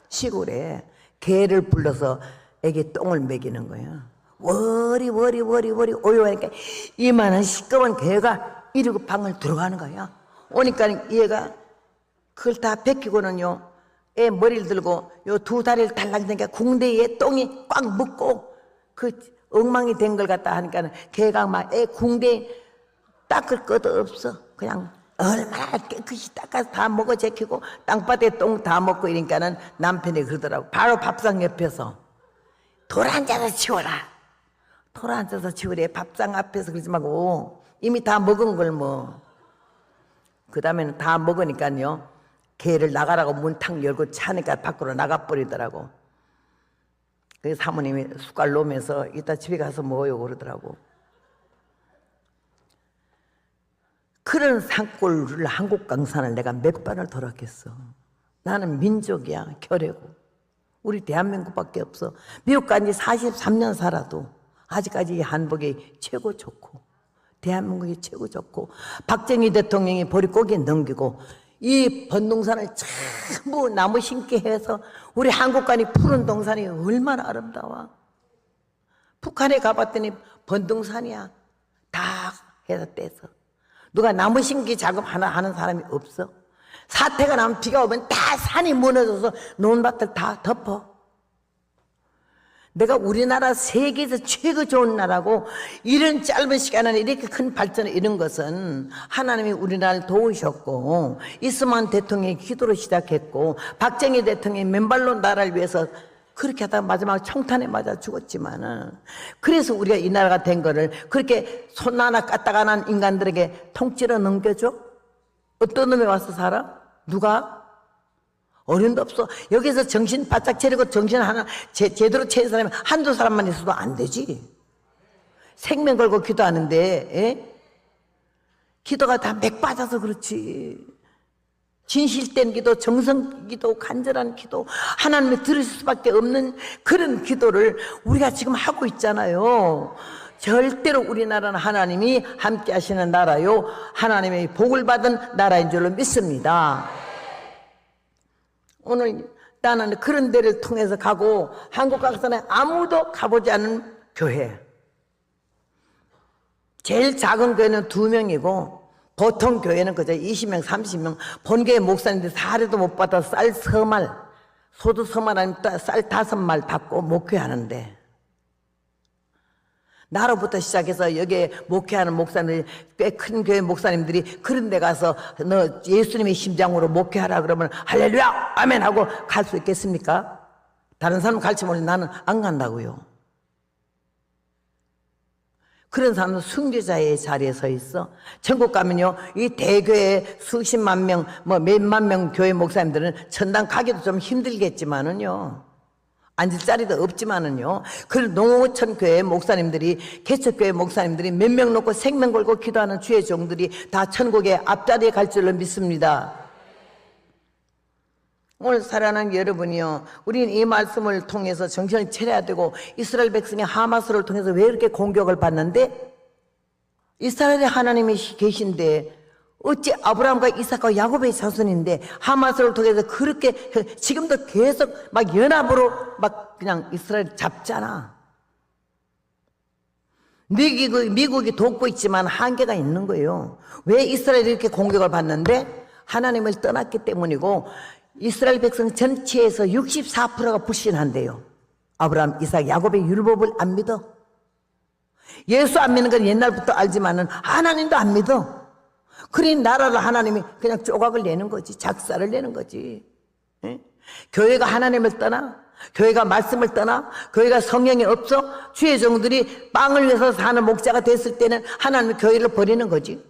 시골에 개를 불러서 애기 똥을 먹이는 거야. 워리 오요하니까 이만한 시꺼먼 개가 이러고 방을 들어가는 거야. 오니까 얘가 그걸 다 벗기고는요, 애 머리를 들고 요 2다리를 달랑대니까 궁대에 똥이 꽉 묻고 그 엉망이 된 걸 갖다 하니까 걔가 막 애 궁대 닦을 것도 없어. 그냥 얼마나 깨끗이 닦아서 다 먹어 제키고 땅바닥에 똥 다 먹고 이러니까는 남편이 그러더라고. 바로 밥상 옆에서 돌 앉아서 치워라. 돌 앉아서 치우래. 밥상 앞에서 그러지 말고 이미 다 먹은 걸 뭐. 그 다음에는 다 먹으니까요, 개를 나가라고 문 탁 열고 차니까 밖으로 나가버리더라고. 그래서 사모님이 숟갈 놓으면서 이따 집에 가서 먹어요 그러더라고. 그런 산골을 한국 강산을 내가 몇 번을 돌았겠어. 나는 민족이야, 결애고. 우리 대한민국밖에 없어. 미국 간지 43년 살아도 아직까지 이 한복이 최고 좋고 대한민국이 최고 좋고, 박정희 대통령이 보릿고개 넘기고 이 번동산을 전부 나무 심게 해서 우리 한국간이 푸른 동산이 얼마나 아름다워. 북한에 가봤더니 번동산이야. 다 해서 떼서. 누가 나무 심기 작업 하나 하는 사람이 없어. 사태가 나면 비가 오면 다 산이 무너져서 논밭을 다 덮어. 내가 우리나라 세계에서 최고 좋은 나라고, 이런 짧은 시간에 이렇게 큰 발전을 이룬 것은 하나님이 우리나라를 도우셨고, 이스만 대통령이 기도로 시작했고, 박정희 대통령이 맨발로 나라를 위해서 그렇게 하다가 마지막 청탄에 맞아 죽었지만은, 그래서 우리가 이 나라가 된 거를 그렇게 손 하나 까딱안 한 인간들에게 통째로 넘겨줘? 어떤 놈이 와서 살아? 누가? 어른도 없어. 여기서 정신 바짝 차리고 정신 하나 제대로 차린 사람이 한두 사람만 있어도 안 되지. 생명 걸고 기도하는데, 에? 기도가 다 맥 빠져서 그렇지. 진실된 기도, 정성 기도, 간절한 기도, 하나님이 들으실 수밖에 없는 그런 기도를 우리가 지금 하고 있잖아요. 절대로 우리나라는 하나님이 함께 하시는 나라요, 하나님의 복을 받은 나라인 줄로 믿습니다. 오늘 나는 그런 데를 통해서 가고, 한국 각선에 아무도 가보지 않은 교회, 제일 작은 교회는 2명이고 보통 교회는 그저 20명, 30명, 본교회 목사님들 사례도 못 받아 쌀 3말, 소도 3말 아니면 쌀 5말 받고 목회하는데, 나로부터 시작해서 여기에 목회하는 목사님들이, 꽤 큰 교회 목사님들이 그런 데 가서 너 예수님의 심장으로 목회하라 그러면 할렐루야 아멘 하고 갈 수 있겠습니까? 다른 사람 갈지 모르지 나는 안 간다고요. 그런 사람은 순교자의 자리에 서 있어. 천국 가면요, 이 대교회 수십만 명, 몇만 명 교회 목사님들은 천당 가기도 좀 힘들겠지만은요, 앉을 자리도 없지만은요, 그 농어촌 교회 목사님들이, 개척교회 목사님들이 몇 명 놓고 생명 걸고 기도하는 주의 종들이 다 천국의 앞자리에 갈 줄로 믿습니다. 오늘 사랑하는 여러분이요, 우리는 이 말씀을 통해서 정신을 차려야 되고, 이스라엘 백성이 하마스를 통해서 왜 이렇게 공격을 받는데, 이스라엘에 하나님이 계신데 어찌 아브라함과 이삭과 야곱의 자손인데 하마스를 통해서 그렇게 지금도 계속 막 연합으로 막 그냥 이스라엘 잡잖아. 미국이 돕고 있지만 한계가 있는 거예요. 왜 이스라엘이 이렇게 공격을 받는데? 하나님을 떠났기 때문이고, 이스라엘 백성 전체에서 64%가 불신한대요. 아브라함, 이삭, 야곱의 율법을 안 믿어. 예수 안 믿는 건 옛날부터 알지만은 하나님도 안 믿어. 그러니 나라를 하나님이 그냥 조각을 내는 거지, 작사를 내는 거지. 에? 교회가 하나님을 떠나, 교회가 말씀을 떠나, 교회가 성령이 없어, 주의 종들이 빵을 위해서 사는 목자가 됐을 때는 하나님이 교회를 버리는 거지.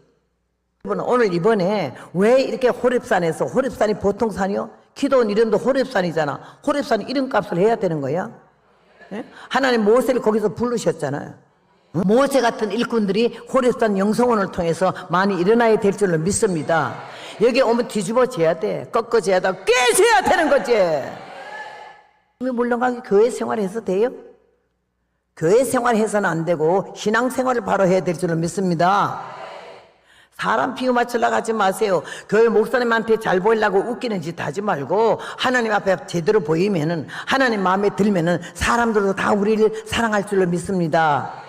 오늘 이번에 왜 이렇게 호렙산에서, 호렙산이 보통 산이요? 기도원 이름도 호렙산이잖아. 호렙산 이름값을 해야 되는 거야. 예? 하나님 모세를 거기서 부르셨잖아요. 모세 같은 일꾼들이 호렙산 영성원을 통해서 많이 일어나야 될 줄로 믿습니다. 여기 오면 뒤집어져야 돼. 꺾어져야 돼. 깨져야 되는 거지. 물론가게 교회 생활해서 돼요? 교회 생활해서는 안 되고 신앙생활을 바로 해야 될 줄로 믿습니다. 사람 비유 맞추려고 하지 마세요. 교회 목사님한테 잘 보이려고 웃기는 짓 하지 말고, 하나님 앞에 제대로 보이면은, 하나님 마음에 들면은 사람들도 다 우리를 사랑할 줄로 믿습니다.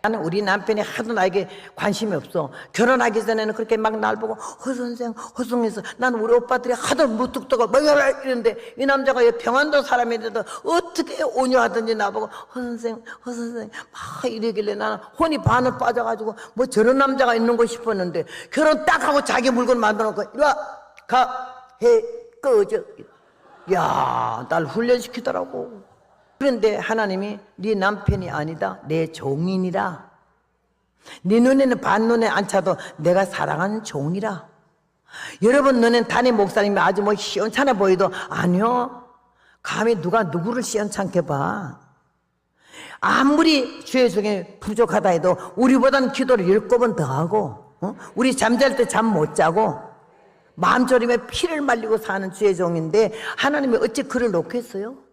나는 우리 남편이 하도 나에게 관심이 없어. 결혼하기 전에는 그렇게 막 날 보고 허선생 허송해서, 나는 우리 오빠들이 하도 무뚝뚝하고 뭐 이러는데, 이 남자가 평안도 사람인데도 어떻게 온유하든지 나보고 허선생 막 이러길래 나는 혼이 반은 빠져가지고 뭐 저런 남자가 있는 거 싶었는데, 결혼 딱 하고 자기 물건 만들어놓고 이리와 가 해 꺼져. 야, 날 훈련시키더라고. 그런데 하나님이 네 남편이 아니다, 내 종이니라. 네 눈에는 반눈에 안 차도 내가 사랑하는 종이라. 여러분 눈엔 담임 목사님이 아주 뭐 시원찮아 보이도, 아니요, 감히 누가 누구를 시원찮게 봐. 아무리 주의 중에 부족하다 해도 우리보다는 기도를 10번 더 하고, 우리 잠잘 때 잠 못 자고 마음 졸이며 피를 말리고 사는 주의 종인데, 하나님이 어찌 그를 놓겠어요?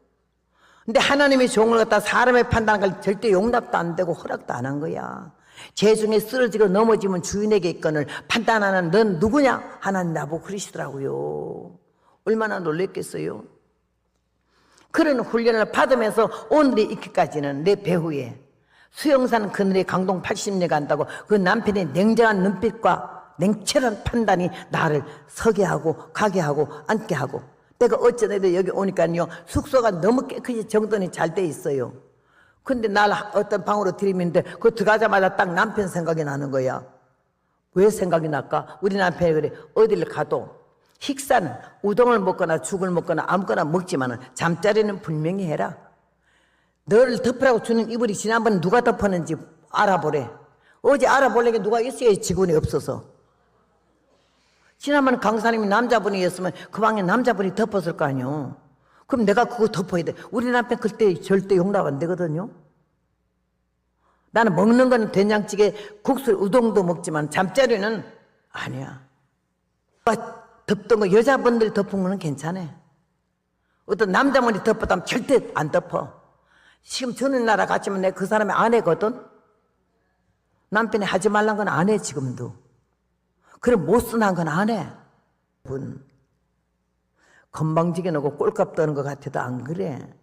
근데 하나님의 종을 갖다 사람의 판단한 걸 절대 용납도 안 되고 허락도 안 한 거야. 제 중에 쓰러지고 넘어지면 주인에게 있건을 판단하는 넌 누구냐? 하나님 나보고 그러시더라고요. 얼마나 놀랬겠어요? 그런 훈련을 받으면서 오늘에 있기까지는 내 배후에 수영산 그늘에 강동 80리 간다고 그 남편의 냉정한 눈빛과 냉철한 판단이 나를 서게 하고 가게 하고 앉게 하고, 내가 어쩌다 여기 오니까요, 숙소가 너무 깨끗이 정돈이 잘 돼 있어요. 근데 날 어떤 방으로 들이미는데 그 들어가자마자 딱 남편 생각이 나는 거야. 왜 생각이 날까? 우리 남편이 그래, 어디를 가도 식사는 우동을 먹거나 죽을 먹거나 아무거나 먹지만은 잠자리는 분명히 해라. 너를 덮으라고 주는 이불이 지난번에 누가 덮었는지 알아보래. 어제 알아보려게 누가 있어야지 직원이 없어서. 지난번에 강사님이 남자분이었으면 그 방에 남자분이 덮었을 거 아니요. 그럼 내가 그거 덮어야 돼. 우리 남편 그때 절대 용납 안 되거든요. 나는 먹는 거는 된장찌개, 국수, 우동도 먹지만 잠자리는 아니야. 덮던 거 여자분들이 덮은 거는 괜찮아. 어떤 남자분이 덮었다면 절대 안 덮어. 지금 저는 나라 같지만 내가 그 사람의 아내거든. 남편이 하지 말란 건 안 해 지금도. 그럼 못 쓰는 건 안 해. 건방지게 놓고 꼴값 떠는 것 같아도 안 그래.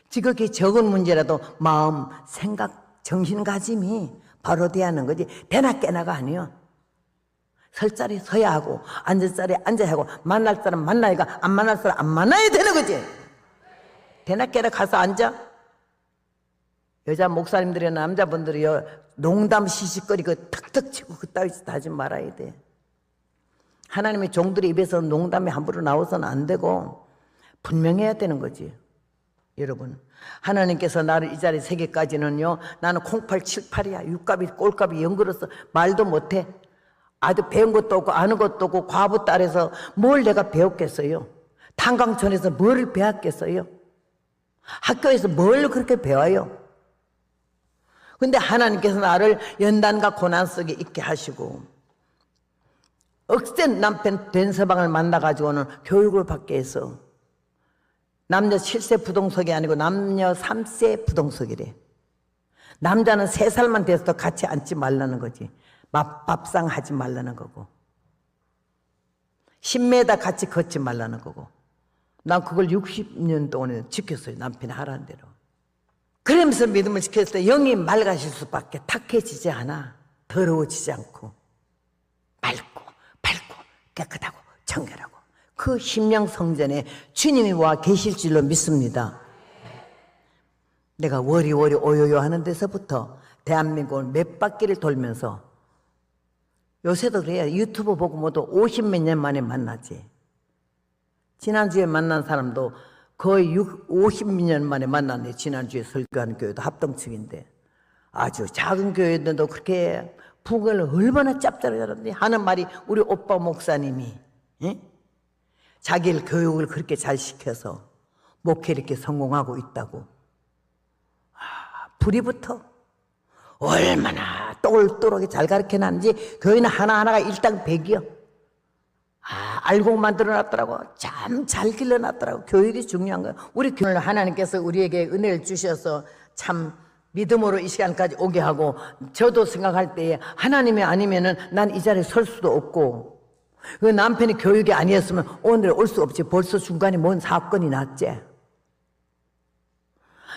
지극히 적은 문제라도 마음, 생각, 정신가짐이 바로 돼야 하는 거지. 대나 깨나가 아니야. 설 자리 서야 하고 앉을 자리에 앉아야 하고 만날 사람 만나야가 안 만날 사람 안 만나야 되는 거지. 대나 깨나 가서 앉아. 여자 목사님들이나 남자분들이 농담 시시거리고 탁탁 치고 그따위 짓 하지 말아야 돼. 하나님의 종들의 입에서 농담이 함부로 나와서는 안 되고 분명해야 되는 거지. 여러분, 하나님께서 나를 이 자리에 세계까지는요, 나는 0878이야. 육갑이 꼴값이 연그러서 말도 못해. 아주 배운 것도 없고 아는 것도 없고 과부 딸에서 뭘 내가 배웠겠어요? 탄광촌에서 뭘 배웠겠어요? 학교에서 뭘 그렇게 배워요? 근데 하나님께서 나를 연단과 고난 속에 있게 하시고 억센 남편 된 서방을 만나가지고는 교육을 받게 해서 남녀 7세 부동석이 아니고 남녀 3세 부동석이래. 남자는 3살만 돼서도 같이 앉지 말라는 거지. 밥상 하지 말라는 거고 10m 같이 걷지 말라는 거고. 난 그걸 60년 동안 지켰어요. 남편이 하라는 대로. 그러면서 믿음을 지켰을 때 영이 맑아질 수밖에 탁해지지 않아. 더러워지지 않고 밝고 깨끗하고 청결하고 그 심령 성전에 주님이 와 계실 줄로 믿습니다. 내가 워리워리 오요요 하는 데서부터 대한민국을 몇 바퀴를 돌면서 요새도 그래요. 유튜브 보고 모두 50몇 년 만에 만나지. 지난주에 만난 사람도 거의 50몇 년 만에 만났네. 지난주에 설교하는 교회도 합동측인데 아주 작은 교회들도 그렇게 부흥을 얼마나 짭짤하는데 하는 말이 우리 오빠 목사님이 자기를 교육을 그렇게 잘 시켜서 목회 이렇게 성공하고 있다고. 불이 붙어. 얼마나 똘똘하게 잘 가르쳐놨는지 교회는 하나하나가 일당백이요. 알고 만들어놨더라고. 참 잘 길러놨더라고. 교육이 중요한 거예요. 우리 교회는 하나님께서 우리에게 은혜를 주셔서 참 믿음으로 이 시간까지 오게 하고 저도 생각할 때에 하나님이 아니면은 난 이 자리에 설 수도 없고 그 남편이 교육이 아니었으면 오늘 올 수 없지. 벌써 중간에 뭔 사건이 났지.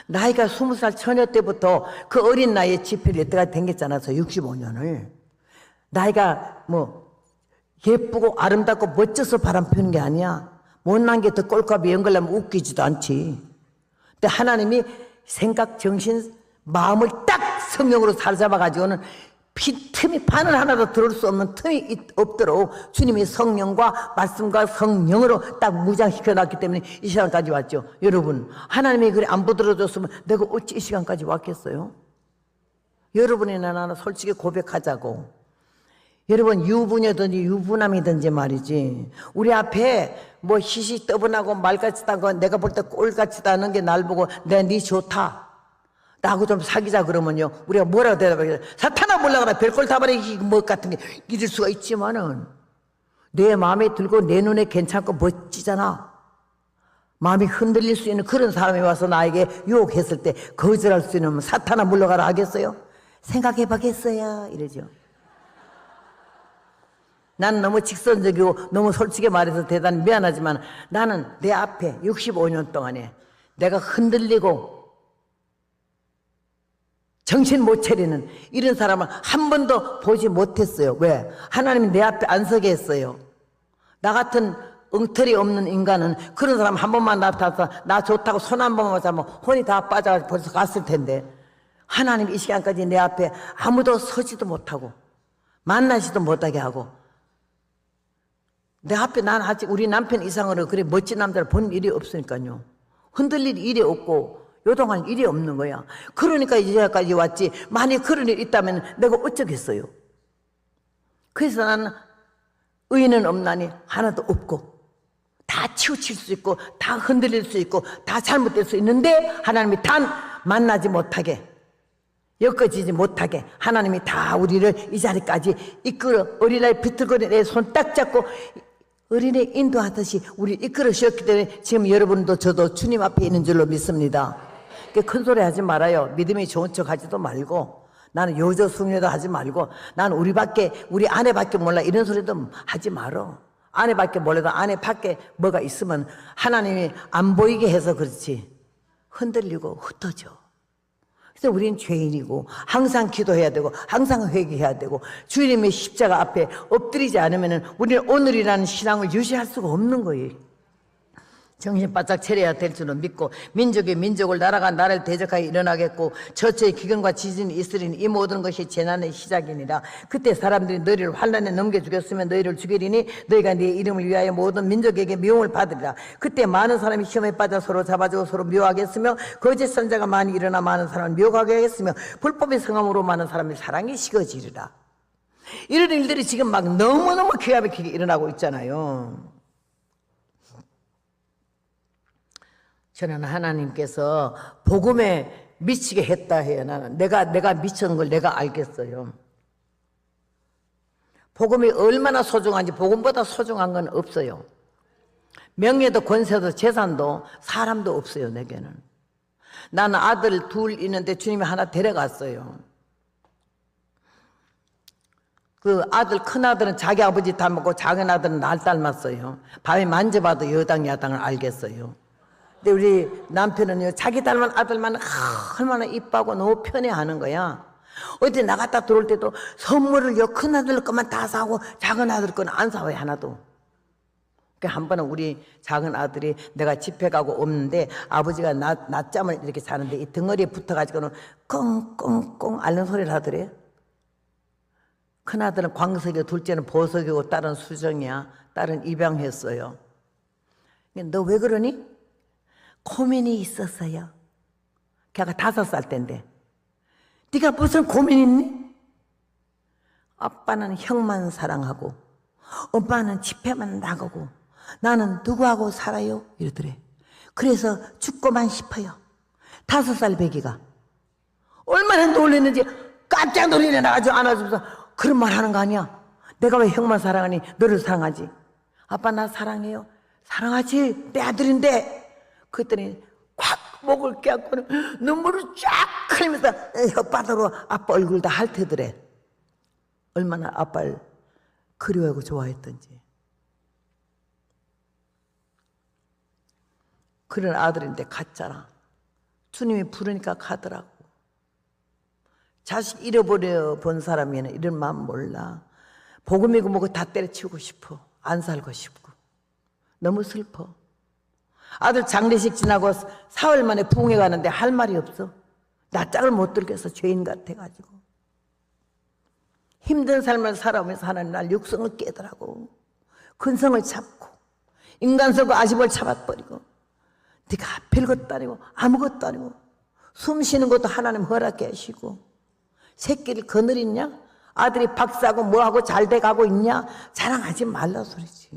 나이가 20살 처녀 때부터 그 어린 나이에 집회를 여태까지 댕겼잖아. 65년을. 나이가 뭐 예쁘고 아름답고 멋져서 바람 피우는 게 아니야. 못난 게 더 꼴값이 연결하면 웃기지도 않지. 근데 하나님이 생각, 정신, 마음을 딱 성령으로 사로잡아가지고는 빈틈이 바늘 하나도 들을 수 없는 틈이 없도록 주님이 성령과 말씀과 성령으로 딱 무장시켜놨기 때문에 이 시간까지 왔죠. 여러분, 하나님이 그래 안 부드러워줬으면 내가 어찌 이 시간까지 왔겠어요? 여러분이나 나는 솔직히 고백하자고. 여러분, 유부녀든지 유부남이든지 말이지, 우리 앞에 뭐 시시 떠분하고 말같이 다고 내가 볼 때 꼴같이 다는 게 날 보고 네 좋다, 나하고 좀 사귀자 그러면요, 우리가 뭐라고 대답하겠어요? 사탄아 몰라가라 별꼴 다발이 뭐 같은 게 이럴 수가 있지만은 내 마음에 들고 내 눈에 괜찮고 멋지잖아. 마음이 흔들릴 수 있는 그런 사람이 와서 나에게 유혹했을 때 거절할 수 있는 사탄아 물러가라 하겠어요? 생각해보겠어요? 이러죠. 나는 너무 직선적이고 너무 솔직히 말해서 대단히 미안하지만 나는 내 앞에 65년 동안에 내가 흔들리고 정신 못 차리는 이런 사람을 한 번도 보지 못했어요. 왜? 하나님이 내 앞에 안 서게 했어요. 나 같은 엉터리 없는 인간은 그런 사람 한 번만 나타나서 나 좋다고 손 한 번만 잡으면 혼이 다 빠져가지고 벌써 갔을 텐데 하나님 이 시간까지 내 앞에 아무도 서지도 못하고 만나지도 못하게 하고 내 앞에 난 아직 우리 남편 이상으로 그래 멋진 남자를 본 일이 없으니까요. 흔들릴 일이 없고 요동할 일이 없는 거야. 그러니까 이제까지 왔지. 만약 그런 일 있다면 내가 어쩌겠어요. 그래서 나는 의인은 없나니 하나도 없고 다 치우칠 수 있고 다 흔들릴 수 있고 다 잘못될 수 있는데 하나님이 단 만나지 못하게 엮어지지 못하게 하나님이 다 우리를 이 자리까지 이끌어 어린아이 비틀거리는 내 손 딱 잡고 어린애 인도하듯이 우리를 이끌어 주셨기 때문에 지금 여러분도 저도 주님 앞에 있는 줄로 믿습니다. 큰 소리 하지 말아요. 믿음이 좋은 척 하지도 말고 나는 요조 숙녀도 하지 말고 나는 우리 아내밖에 몰라 이런 소리도 하지 말어. 아내밖에 몰라도 아내 밖에 뭐가 있으면 하나님이 안 보이게 해서 그렇지 흔들리고 흩어져. 그래서 우리는 죄인이고 항상 기도해야 되고 항상 회개해야 되고 주님의 십자가 앞에 엎드리지 않으면 우리는 오늘이라는 신앙을 유지할 수가 없는 거예요. 정신 바짝 차려야 될 줄은 믿고 민족이 민족을 나라가 나라를 대적하여 일어나겠고 저처의 기근과 지진이 있으리니 이 모든 것이 재난의 시작이니라. 그때 사람들이 너희를 환난에 넘겨 죽였으면 너희를 죽이리니 너희가 네 이름을 위하여 모든 민족에게 미움을 받으리라. 그때 많은 사람이 시험에 빠져 서로 잡아주고 서로 미워하겠으며 거짓 선자가 많이 일어나 많은 사람을 미워하게 하겠으며 불법의 성함으로 많은 사람의 사랑이 식어지리라. 이런 일들이 지금 막 너무너무 기가 막히게 일어나고 있잖아요. 저는 하나님께서 복음에 미치게 했다 해요. 나는 내가 미치는 걸 내가 알겠어요. 복음이 얼마나 소중한지 복음보다 소중한 건 없어요. 명예도 권세도 재산도 사람도 없어요. 내게는. 나는 아들 둘 있는데 주님이 하나 데려갔어요. 그 아들 큰 아들은 자기 아버지 닮았고 작은 아들은 날 닮았어요. 밤에 만져봐도 여당 야당을 알겠어요. 근데 우리 남편은요, 자기 닮은 아들만 얼마나 이뻐하고 너무 편해하는 거야. 어디 나갔다 들어올 때도 선물을요, 큰 아들 것만 다 사고 작은 아들 거는 안 사와요, 하나도. 그러니까 한 번은 우리 작은 아들이 내가 집회 가고 없는데 아버지가 낮잠을 이렇게 자는데 이 등어리에 붙어가지고는 꽁꽁꽁 앓는 소리를 하더래. 큰 아들은 광석이고 둘째는 보석이고 딸은 수정이야. 딸은 입양했어요. 너 왜 그러니? 고민이 있었어요. 걔가 5살 때인데. 네가 무슨 고민 있니? 아빠는 형만 사랑하고 엄마는 집회만 나가고 나는 누구하고 살아요? 이러더래. 그래서 죽고만 싶어요. 5살 배기가 얼마나 놀랐는지 깜짝 놀리네. 나가지고 안아주면서 그런 말 하는 거 아니야. 내가 왜 형만 사랑하니? 너를 사랑하지. 아빠 나 사랑해요. 사랑하지. 내 아들인데. 그랬더니 꽉 목을 껴안고는 눈물을 쫙 흘리면서 혓바닥으로 아빠 얼굴 다 핥더래. 얼마나 아빠를 그리워하고 좋아했던지. 그런 아들인데 갔잖아. 주님이 부르니까 가더라고. 자식 잃어버려 본 사람이는 이런 마음 몰라. 복음이고 뭐고 다 때려치우고 싶어. 안 살고 싶고. 너무 슬퍼. 아들 장례식 지나고 사흘 만에 부흥회 가는데 할 말이 없어. 낯짝을 못 들겠어. 죄인 같아가지고. 힘든 삶을 살아오면서 하나님 날 육성을 깨더라고. 근성을 잡고 인간성과 아집을 잡아버리고 네가 별것도 아니고 아무것도 아니고 숨 쉬는 것도 하나님 허락해 하시고 새끼를 거느리냐? 아들이 박사하고 뭐하고 잘 돼가고 있냐? 자랑하지 말라 소리지.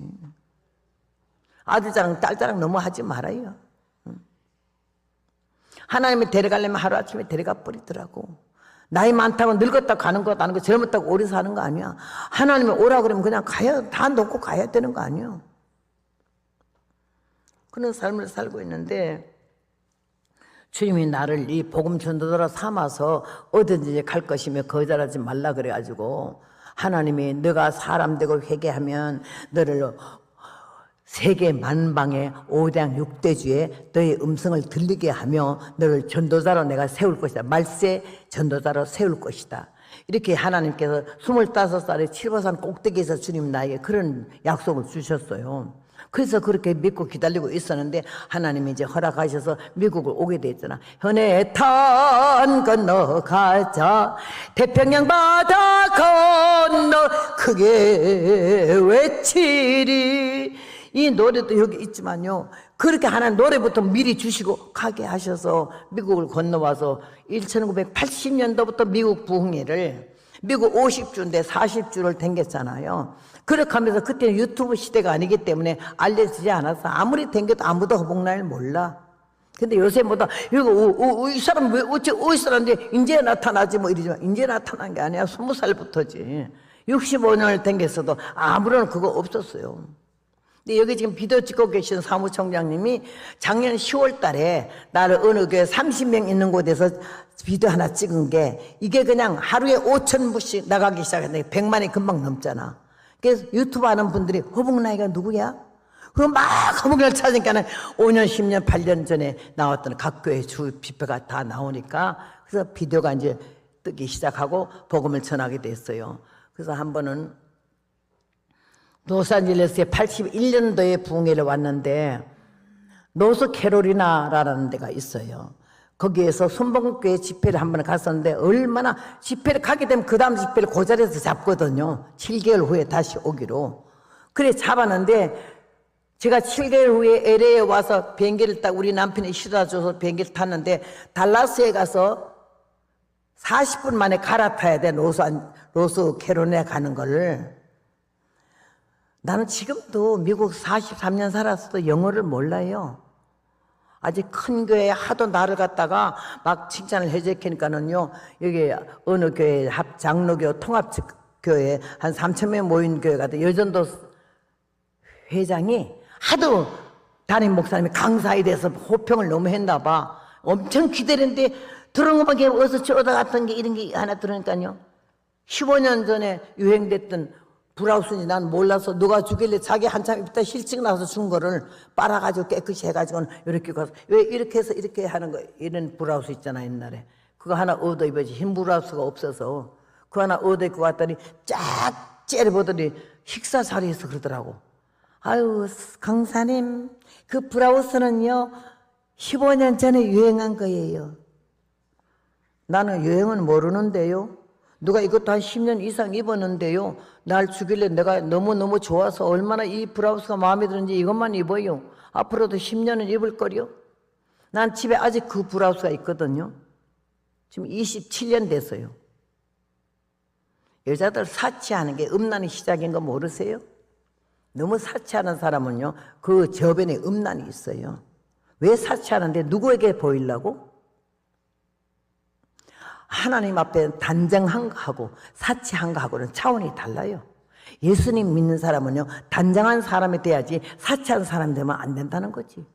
아들 자랑 딸 자랑 너무 하지 말아요. 하나님이 데려가려면 하루아침에 데려가 버리더라고. 나이 많다고 늙었다 가는 것도 아니고 젊었다고 오래 사는 거 아니야. 하나님이 오라 그러면 그냥 가야, 다 놓고 가야 되는 거 아니야. 그런 삶을 살고 있는데 주님이 나를 이 복음 전도자로 삼아서 어디든지 갈 것이며 거절하지 말라 그래가지고 하나님이 너가 사람 되고 회개하면 너를 세계 만방의 5대 6대주에 너의 음성을 들리게 하며 너를 전도자로 내가 세울 것이다. 말세 전도자로 세울 것이다. 이렇게 하나님께서 25살에 칠보산 꼭대기에서 주님 나에게 그런 약속을 주셨어요. 그래서 그렇게 믿고 기다리고 있었는데 하나님이 이제 허락하셔서 미국을 오게 됐잖아. 현해탄 건너가자 태평양 바다 건너 크게 외치리. 이 노래도 여기 있지만요, 그렇게 하나님 노래부터 미리 주시고 가게 하셔서 미국을 건너와서 1980년도부터 미국 부흥회를 미국 50주인데 40주를 댕겼잖아요. 그렇게 하면서 그때는 유튜브 시대가 아니기 때문에 알려지지 않았어. 아무리 댕겨도 아무도 허복날 몰라. 근데 요새보다 이거 이 사람 왜 어디 사람인데 이제 나타나지 뭐 이러지만 이제 나타난 게 아니야. 20살부터지. 65년을 댕겼어도 아무런 그거 없었어요. 근데 여기 지금 비디오 찍고 계신 사무총장님이 작년 10월 달에 나를 어느 교회 30명 있는 곳에서 비디오 하나 찍은 게 이게 그냥 하루에 5,000부씩 나가기 시작했는데 100만이 금방 넘잖아. 그래서 유튜브 하는 분들이 허복나이가 누구야? 그럼 막 허복나이를 찾으니까는 5년, 10년, 8년 전에 나왔던 각 교회 주 집회가 다 나오니까 그래서 비디오가 이제 뜨기 시작하고 복음을 전하게 됐어요. 그래서 한 번은 로스앤젤레스에 81년도에 부흥회를 왔는데 노스캐롤리나라는 데가 있어요. 거기에서 순복음교회 집회를 한 번 갔었는데 얼마나 집회를 가게 되면 그 다음 집회를 그 자리에서 잡거든요. 7개월 후에 다시 오기로. 그래 잡았는데 제가 7개월 후에 LA에 와서 비행기를 딱 우리 남편이 실어줘서 비행기를 탔는데 달라스에 가서 40분 만에 갈아타야 돼. 노스캐롤리나 가는 거를. 나는 지금도 미국 43년 살았어도 영어를 몰라요. 아직 큰 교회에 하도 나를 갖다가 막 칭찬을 해제키니까는요, 여기 어느 교회 장로교 통합교회 한 3,000명 모인 교회 같은 여전도 회장이 하도 담임 목사님이 강사에 대해서 호평을 너무 했나 봐. 엄청 기다렸는데 들은 것만 어서 저러다 갔던 게 이런 게 하나 들으니까요, 15년 전에 유행됐던 브라우스니 난 몰라서 누가 주길래 자기 한참 입다 실증 나서 준 거를 빨아가지고 깨끗이 해가지고는 이렇게 가서 왜 이렇게 해서 이렇게 하는 거 이런 브라우스 있잖아 옛날에. 그거 하나 얻어 입어야지. 흰 브라우스가 없어서 그거 하나 얻어 입고 왔더니 쫙 째려보더니 식사자리에서 그러더라고. 아유 강사님 그 브라우스는요 15년 전에 유행한 거예요. 나는 유행은 모르는데요. 누가 이것도 한 10년 이상 입었는데요. 날 주길래 내가 너무너무 좋아서 얼마나 이 브라우스가 마음에 드는지 이것만 입어요. 앞으로도 10년은 입을 거요. 난 집에 아직 그 브라우스가 있거든요. 지금 27년 됐어요. 여자들 사치하는 게 음란의 시작인 거 모르세요? 너무 사치하는 사람은요, 그 저변에 음란이 있어요. 왜 사치하는데 누구에게 보이려고? 하나님 앞에 단정한 거하고 사치한 거하고는 차원이 달라요. 예수님 믿는 사람은요, 단정한 사람이 돼야지 사치한 사람이 되면 안 된다는 거지.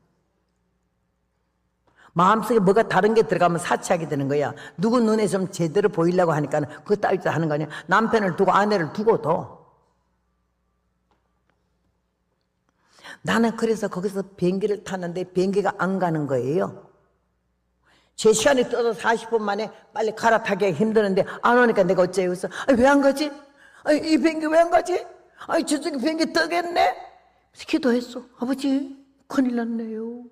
마음속에 뭐가 다른 게 들어가면 사치하게 되는 거야. 누구 눈에 좀 제대로 보이려고 하니까 그거 따위도 하는 거 아니야. 남편을 두고 아내를 두고도. 나는 그래서 거기서 비행기를 탔는데 비행기가 안 가는 거예요. 제 시간이 떠서 40분 만에 빨리 갈아타기 힘드는데 안 오니까 내가 어째요? 그래서 왜 안 가지? 이 비행기 왜 안 가지? 저쪽에 비행기 뜨겠네? 기도했어. 아버지 큰일 났네요.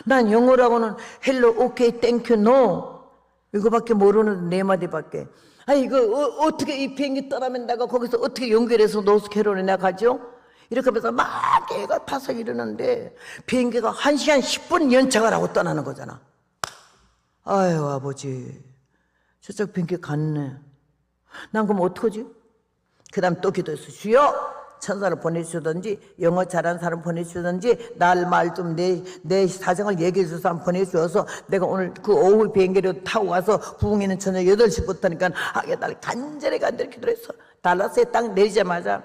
난 영어라고는 헬로 오케이 땡큐 노 이거밖에 모르는 네 마디밖에. 이거 어떻게 이 비행기 떠나면 내가 거기서 어떻게 연결해서 노스캐롤라이나 가죠? 이렇게 하면서 막 애가 타서 이러는데 비행기가 1시간 10분 연착을 하고 떠나는 거잖아. 아유 아버지 저쪽 비행기 갔네. 난 그럼 어떡하지? 그 다음 또 기도했어. 주여 천사를 보내주든지 영어 잘하는 사람 보내주든지 날 말 좀 내 사정을 얘기해 줄 사람 보내주어서 내가 오늘 그 오후 비행기로 타고 가서 부흥회는 저녁 8시부터니까 하게달 간절히 기도했어. 달라스에 딱 내리자마자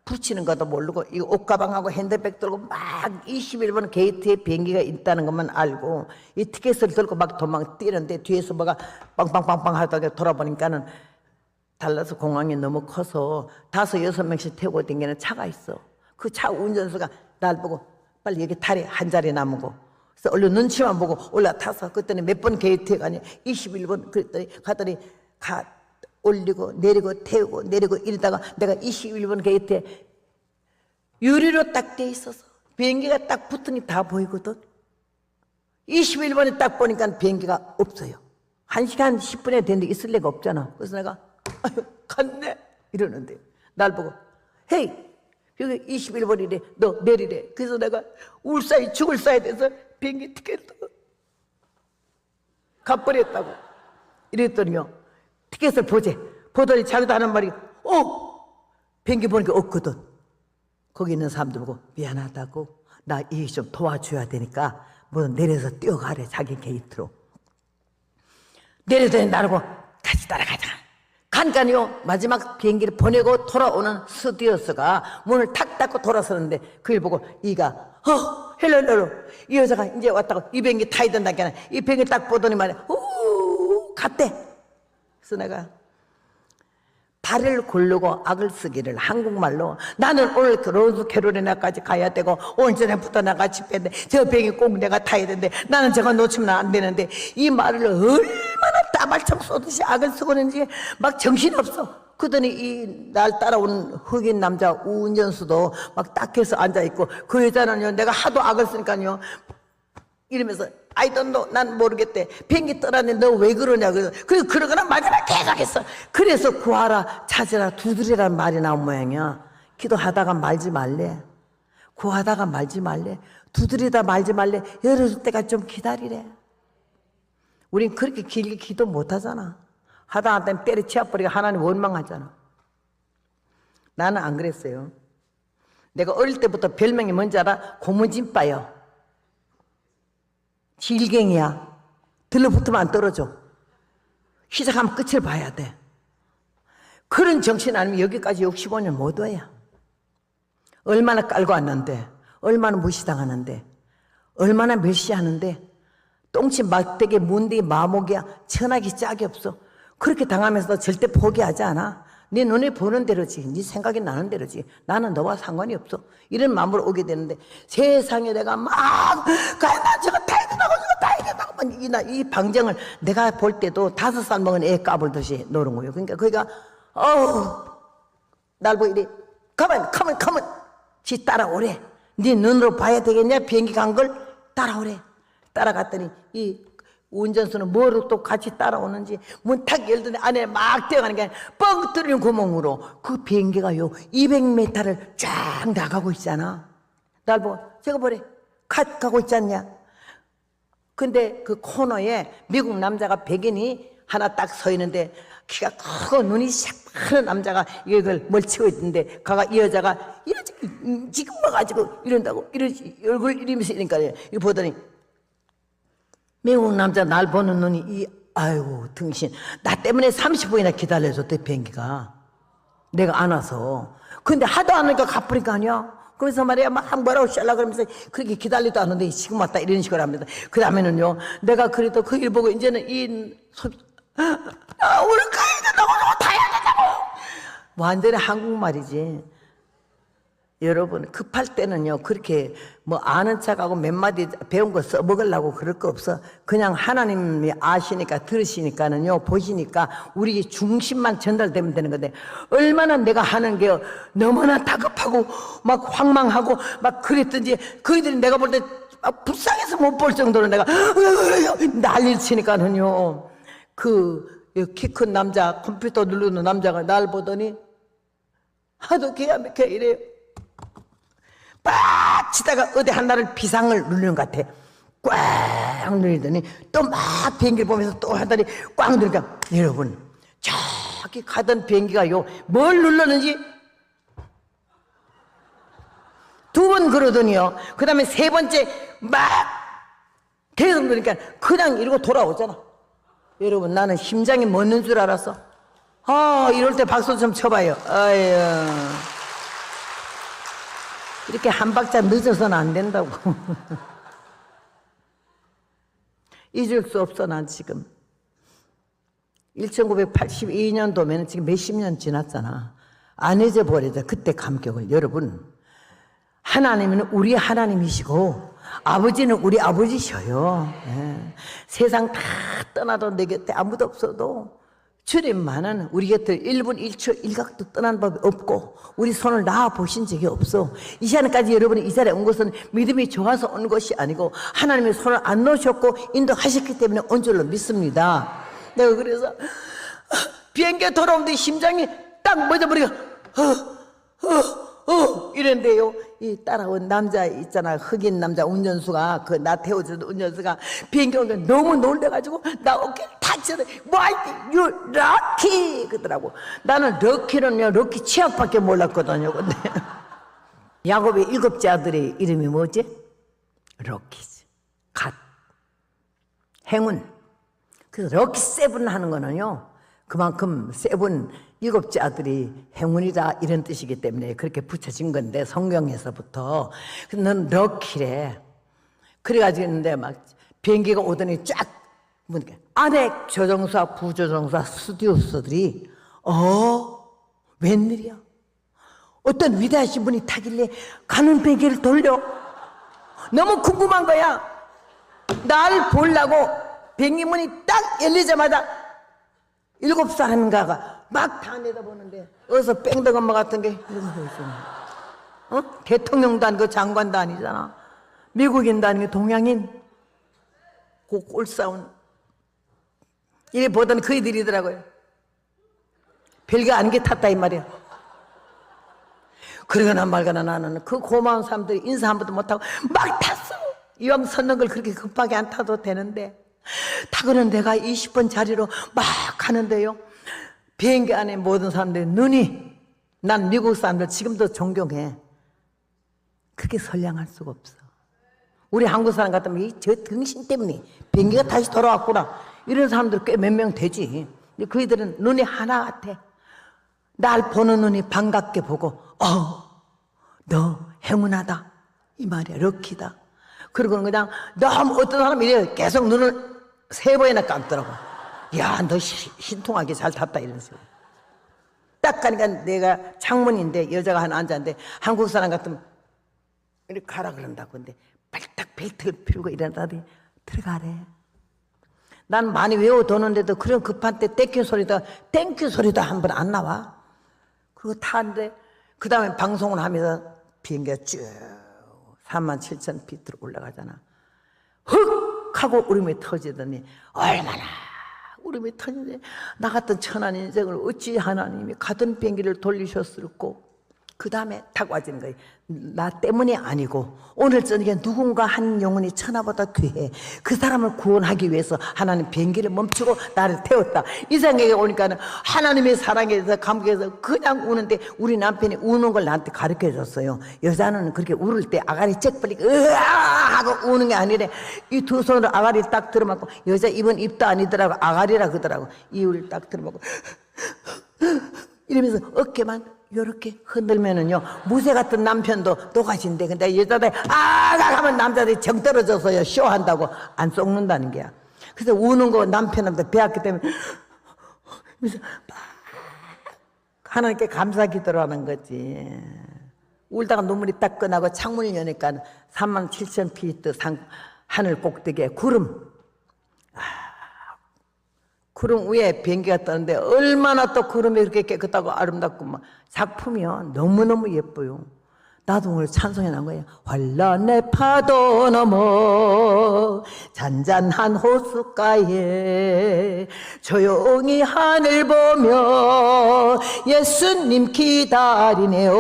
붙이는 것도 모르고 이 옷가방하고 핸드백 들고 막 21번 게이트에 비행기가 있다는 것만 알고 이 티켓을 들고 막 도망 뛰는데 뒤에서 뭐가 빵빵빵빵 하다가 돌아보니까는 달라스 공항이 너무 커서 5, 6명씩 태우고 다니는 차가 있어. 그 차 운전수가 날 보고 빨리 여기 탈이 한 자리 남고 그래서 얼른 눈치만 보고 올라타서 그랬더니 몇 번 게이트에 가니 21번 그랬더니 갔더니 올리고 내리고 태우고 내리고 이러다가 내가 21번 게이트에 유리로 딱 돼 있어서 비행기가 딱 붙으니 다 보이거든. 21번에 딱 보니까 비행기가 없어요. 1시간 10분에 됐는데 있을 리가 없잖아. 그래서 내가 아유 갔네 이러는데 날 보고 헤이 여기 21번이래 너 내리래. 그래서 내가 울사이 죽을 사이 돼서 비행기 티켓을 갚버렸다고 이랬더니요 티켓을 보더니 자기도 하는 말이 비행기 보니까 없거든. 거기 있는 사람들 보고 미안하다고 나 이 좀 도와줘야 되니까 뭐 내려서 뛰어가래. 자기 게이트로 내려더니 나를 보고 같이 따라가자. 간간이요 마지막 비행기를 보내고 돌아오는 스튜어드가 문을 탁 닫고 돌아서는데 그걸 보고 이가 헬로 이 여자가 이제 왔다고 이 비행기 타야 된다니까 이 비행기 딱 보더니 말이야 갔대. 그래서 내가 발을 고르고 악을 쓰기를 한국말로 나는 오늘 로스 캐롤리나까지 가야 되고 오늘 저녁부터 나가 집회인데 저 비행기 꼭 내가 타야 되는데 나는 저거 놓치면 안 되는데 이 말을 얼마나 따발총 쏘듯이 악을 쓰고 있는지 막 정신없어. 그러더니 이 날 따라온 흑인 남자 운전수도 막 딱해서 앉아있고 그 여자는요 내가 하도 악을 쓰니까요 이러면서 I don't know 난 모르겠대. 비행기 떠났는데 너 왜 그러냐. 그래서 그러거나 말거나 계속했어. 그래서 구하라 찾으라 두드리라는 말이 나온 모양이야. 기도하다가 말지 말래. 구하다가 말지 말래. 두드리다 말지 말래. 열어줄 때까지 좀 기다리래. 우린 그렇게 길게 기도 못하잖아. 하다 하다 때려치워버리고 하나님 원망하잖아. 나는 안 그랬어요. 내가 어릴 때부터 별명이 뭔지 알아? 고무진빠요. 질갱이야. 들러붙으면 안 떨어져. 시작하면 끝을 봐야 돼. 그런 정신 아니면 여기까지 65년 못 와야. 얼마나 깔고 왔는데, 얼마나 무시당하는데, 얼마나 멸시하는데, 똥치 막대기 문대기 마목이야. 천하기 짝이 없어. 그렇게 당하면서도 절대 포기하지 않아. 네 눈에 보는 대로지, 네 생각이 나는 대로지. 나는 너와 상관이 없어. 이런 마음으로 오게 되는데 세상에 내가 막 나 저거 타야 된다고 저거 타야 된다고 이 방정을 내가 볼 때도 5살 먹은 애 까불듯이 노는 거예요. 그러니까 거기가 날 보고 이래 가만 지 따라오래. 네 눈으로 봐야 되겠냐 비행기 간 걸 따라오래. 따라갔더니 이 운전수는 뭐로 또 같이 따라오는지 문 탁 열더니 안에 막 뛰어가는 게 뻥 뚫린 구멍으로 그 비행기가요 200m를 쫙 나가고 있잖아. 날 보고 저거 보래 갓 가고 있지 않냐. 근데 그 코너에 미국 남자가 백인이 하나 딱 서 있는데 키가 크고 눈이 새파란 남자가 이걸 멀치고 있는데 가가 이 여자가 지금 와가지고 이런다고 이러지 얼굴 이러면서 이러니까 이거 보더니 미국 남자 날 보는 눈이 아이고 등신 나 때문에 30분이나 기다려줬대 비행기가. 내가 안 와서. 근데 하도 안 오니까 갚으니까 아니야. 그래서 말이야 막 뭐라고 샬라 그러면서 그렇게 기다리도 않는데 지금 왔다 이런 식으로 합니다. 그 다음에는요 내가 그래도 그 일 보고 이제는 오늘 가야 된다고 타야 된다고 완전히 한국말이지. 여러분 급할 때는요 그렇게 뭐 아는 척하고 몇 마디 배운 거 써먹으려고 그럴 거 없어. 그냥 하나님이 아시니까 들으시니까는요 보시니까 우리 중심만 전달되면 되는 건데 얼마나 내가 하는 게 너무나 다급하고 막 황망하고 막 그랬든지 그이들이 내가 볼 때 불쌍해서 못 볼 정도로 내가 난리를 치니까는요 그 키 큰 남자 컴퓨터 누르는 남자가 날 보더니 하도 개야매게 이래요. 빡 치다가 어디 하나를 비상을 누르는 것 같아. 꽉 누르더니 또 막 비행기를 보면서 또 하더니 꽉 누르니까 여러분 저기 가던 비행기가요 뭘 눌렀는지 2번 그러더니요 그 다음에 3번째 막 계속 누르니까 그냥 이러고 돌아오잖아. 여러분 나는 심장이 멎는 줄 알았어. 이럴 때 박수 좀 쳐봐요. 아유 이렇게 한 박자 늦어서는 안 된다고. 잊을 수 없어. 난 지금 1982년도면 지금 몇십 년 지났잖아. 안 잊어버리자 그때 감격을. 여러분 하나님은 우리 하나님이시고 아버지는 우리 아버지셔요. 예. 세상 다 떠나도 내 곁에 아무도 없어도 주님만은 우리 곁을 1분 1초 1각도 떠난 법이 없고 우리 손을 놔 보신 적이 없어. 이 시간까지 여러분이 이 자리에 온 것은 믿음이 좋아서 온 것이 아니고 하나님의 손을 안 놓으셨고 인도하셨기 때문에 온 줄로 믿습니다. 내가 그래서 비행기가 돌아오는데 심장이 딱 멎어버리고 이랬는데요, 이 따라온 남자 있잖아, 흑인 남자 운전수가, 그 나 태워주는 운전수가 비행기 오니까 너무 놀래가지고 나 어깨를 탁 쳐서 Why you lucky 그러더라고. 나는 럭키는요, 럭키 치약밖에 몰랐거든요. 근데 야곱의 7째 아들의 이름이 뭐지? 럭키지. 갓, 행운. 그래서 럭키 세븐 하는 거는요, 그만큼 세븐 7째 아들이 행운이다 이런 뜻이기 때문에 그렇게 붙여진 건데, 성경에서부터. 넌 럭키래. 그래가지고 있는데 막 비행기가 오더니 쫙 보니까 안에 조종사, 부조종사, 스튜어드들이 웬일이야? 어떤 위대하신 분이 타길래 가는 비행기를 돌려? 너무 궁금한 거야. 날 보려고 비행기 문이 딱 열리자마자 7사람인가가 막 다 내다보는데 어디서 뺑덕 엄마 같은 게 이러면서 있어. 대통령도 아니고 장관도 아니잖아. 미국인도 아니고 동양인. 그 꼴싸운 이래 보더니 그이들이더라고요. 별거 아닌 게 탔다 이 말이야. 그러거나 말거나 나는 그 고마운 사람들이 인사 한 번도 못하고 막 탔어. 이왕 섰는 걸 그렇게 급하게 안 타도 되는데, 타고는 내가 20번 자리로 막 가는데요, 비행기 안에 모든 사람들이 눈이, 난 미국 사람들 지금도 존경해. 그렇게 선량할 수가 없어. 우리 한국 사람 같으면 저 등신 때문에 비행기가 다시 돌아왔구나 이런 사람들 꽤 몇 명 되지. 근데 그이들은 눈이 하나 같아. 날 보는 눈이 반갑게 보고 너 행운하다 이 말이야. 럭키다. 그리고 그냥 너무 어떤 사람이 이래 계속 눈을 3번이나 감더라고. 야, 너 신통하게 잘 탔다 이런 식으로. 딱 가니까 내가 창문인데 여자가 하나 앉았는데 한국 사람 같으면 이렇게 가라 그런다고. 근데 발딱 벨트를 풀고 이러다니 들어가래. 난 많이 외워두는데도 그런 급한 때 땡큐 소리도 한 번 안 나와. 그거 타는데 그 다음에 방송을 하면서 비행기가 쭉 37,000피트로 올라가잖아. 흑 하고 울음이 터지더니 얼마나 울음이 터지는데 나 같은 천한 인생을 어찌 하나님이 가던 비행기를 돌리셨을꼬. 그 다음에 타고 와지는 거예요. 나 때문이 아니고 오늘 저녁에 누군가 한 영혼이 천하보다 귀해. 그 사람을 구원하기 위해서 하나님 비행기를 멈추고 나를 태웠다. 이 생각에 오니까는 하나님의 사랑에서 감격해서 그냥 우는데, 우리 남편이 우는 걸 나한테 가르쳐 줬어요. 여자는 그렇게 울을 때 아가리 쩍 벌리고 으아 하고 우는 게 아니래. 이 두 손으로 아가리 딱 들어맞고, 여자 입은 입도 아니더라고, 아가리라 그러더라고. 이를 딱 들어맞고 이러면서 어깨만 요렇게 흔들면은요, 무쇠 같은 남편도 녹아진대. 근데 여자들 아가 하면 남자들이 정 떨어져서요 쇼한다고 안 썩는다는 게야. 그래서 우는 거 남편한테 배웠기 때문에 그래서 하나님께 감사 기도를 하는 거지. 울다가 눈물이 딱 끝나고 창문을 여니까 37,000피트 하늘 꼭대기에 구름 위에 비행기가 떠는데 얼마나 또 구름이 그렇게 깨끗하고 아름답고 막 작품이요. 너무너무 예뻐요. 나도 오늘 찬송해 난 거예요. 환란의 파도 넘어 잔잔한 호숫가에 조용히 하늘 보며 예수님 기다리네요.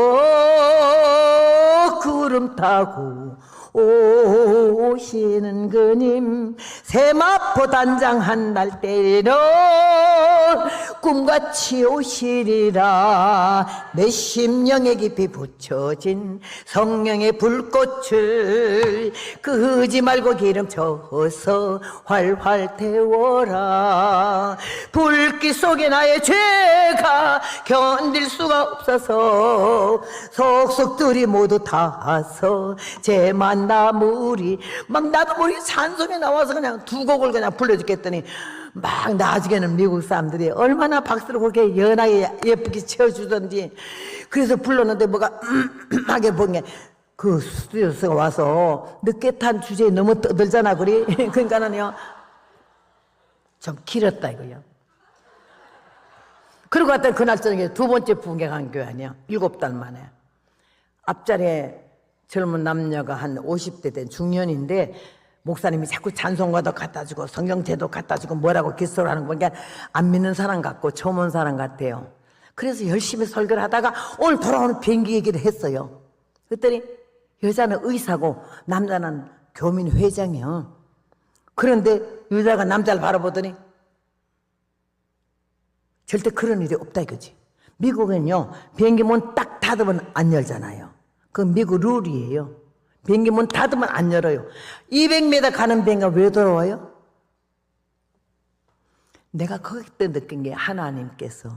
구름 타고 오시는 그님 세마포 단장한 날 때는 꿈같이 오시리라. 내 심령에 깊이 붙여진 성령의 불꽃을 끄지 말고 기름 쳐서 활활 태워라. 불길 속에 나의 죄가 견딜 수가 없어서 속속들이 모두 타서 제 만나물이 막 나도 모르게 찬송이 나와서 그냥 2곡을 그냥 불러주겠더니 막 나중에는 미국 사람들이 얼마나 박수를 그렇게 연하게 예쁘게 채워주던지. 그래서 불렀는데 뭐가 하게 본 게 그 스튜디오스가 와서 늦게 탄 주제에 너무 떠들잖아 그러니까는요 좀 길었다 이거요. 그러고 갔더니 그날 저녁에 두 번째 부흥회 간 교회 아니야. 7달 만에. 앞자리에 젊은 남녀가 한 50대 된 중년인데 목사님이 자꾸 찬송가도 갖다 주고 성경제도 갖다 주고 뭐라고 기소를 하는 거니까 안 믿는 사람 같고 처음 온 사람 같아요. 그래서 열심히 설교를 하다가 오늘 돌아오는 비행기 얘기를 했어요. 그랬더니 여자는 의사고 남자는 교민 회장이요. 그런데 여자가 남자를 바라보더니 절대 그런 일이 없다 이거지. 미국은요 비행기 문 딱 닫으면 안 열잖아요. 그 미국 룰이에요. 비행기 문 닫으면 안 열어요. 200m 가는 비행기가 왜 돌아와요? 내가 거기 때 느낀 게 하나님께서